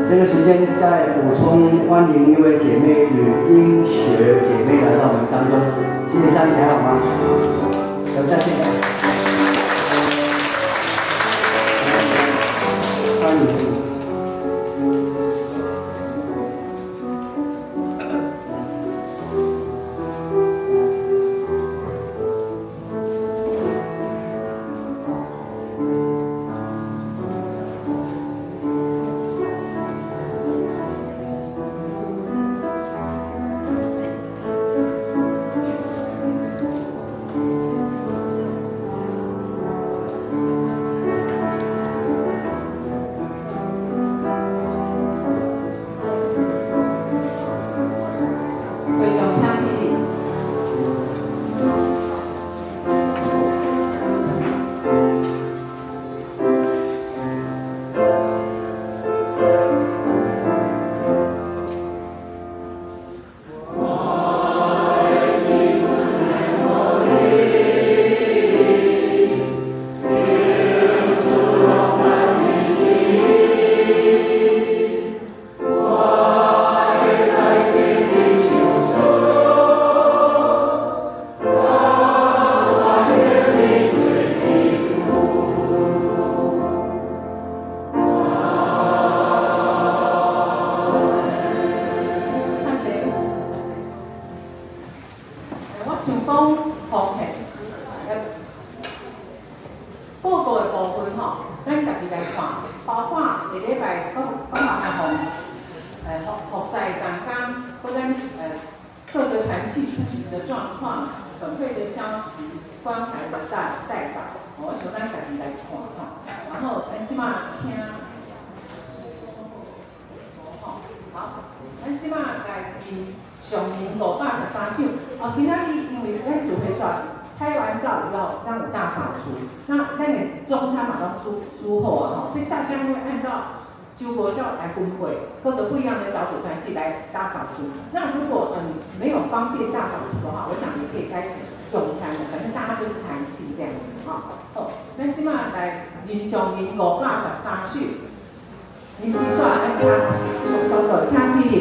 这个时间再补充，欢迎一位姐妹吕英学姐妹来到我们当中，今天站起来好吗？有在线。欢迎。就国教来分会，各个不一样的小组团体来大扫除。那如果没有方便大扫除的话，我想也可以开始用餐的，反正大家都是弹性这样子哈。好，咱即马来人上人513首，临时说来请上到到请起立。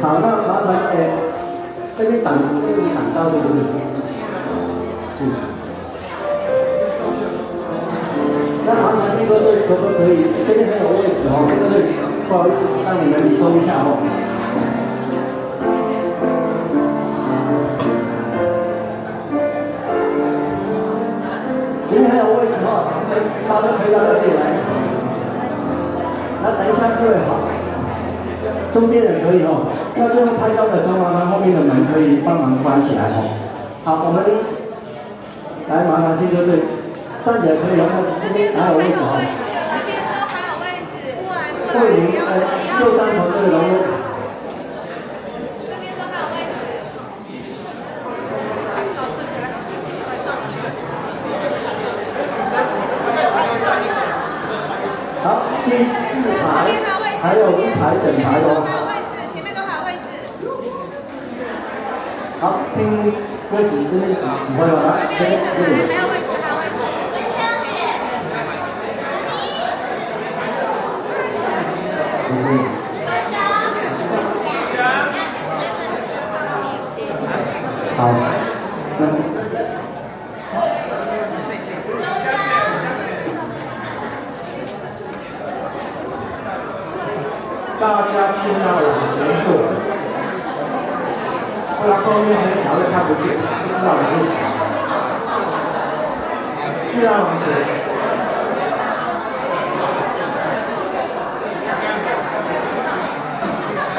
好，那麻烦这边挡到对不对？是。那麻烦新歌队可不可以？这边还有位置哦，新歌队不好意思，让你们移动一下哦。这边还有位置哦，稍微可以到这里来。那等一下各位好。中间也可以哦，那最后拍照的时候呢，后面的门可以帮忙关起来哦。好，我们来麻烦新歌队站着可以哦，那这边还有位置哦。这边都还有位置，过来，慧玲右上角这个人物。这边都还有位置。好，第4排还有1排整排哦。前面都还有位置。好，听歌曲这边指挥了啊。这边还有位置，还有位置。好，大家尽量往前坐，不然后面很小会看不见，不知道哪里。尽量往前。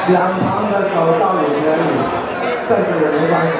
两旁的走道也可以，站着也没关系。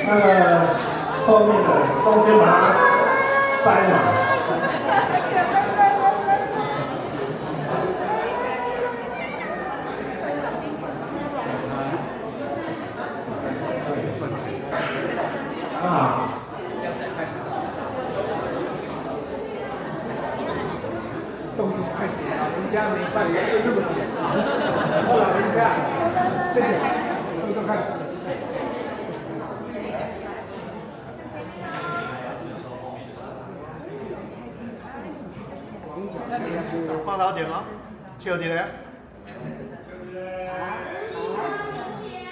那个后面的中间把它塞满。啊。动老人家没办法就这么简单。老人家，谢谢，收收看。放老剪了，笑一个。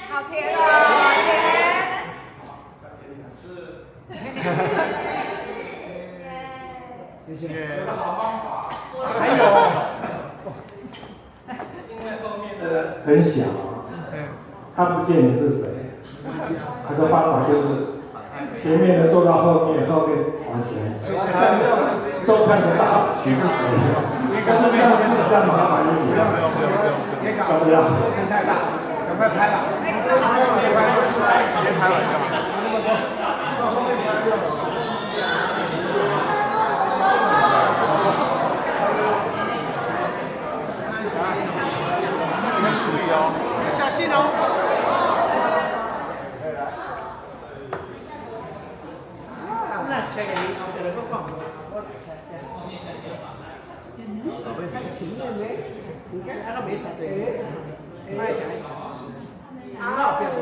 好甜哦，谢谢。有个好方法。还有，因为后面的很小，看不见你是谁。这个方法就是前面的做到后面，后面往前，都看得到你是谁。但是这样是比较麻烦一点。别搞，工程太大，赶快拍了。别拍了，到后面不要用。注意哦，小心哦。那这个你这个不放，看前面呢，你看他都没走对，慢一点。好，别过。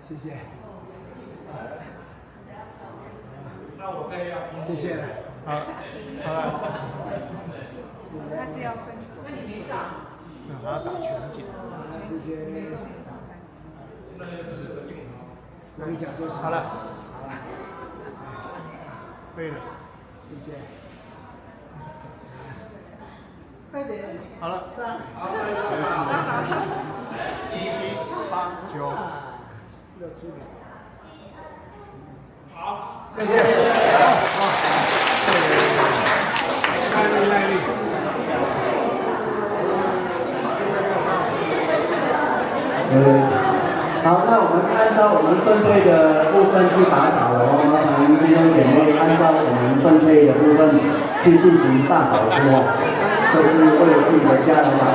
谢谢。那我可以要。谢谢。好，好了。他是要分组，那你没找？还要打全景。谢谢。能讲就是好了。好了。可以了。谢谢。快点。好了。好，7、8、9。6、7。好，谢谢。好。耐力。好，那我们按照我们分配的部分去打扫哦，麻烦弟兄姐妹按照我们分配的部分去进行大扫除，就是为了自己的家来打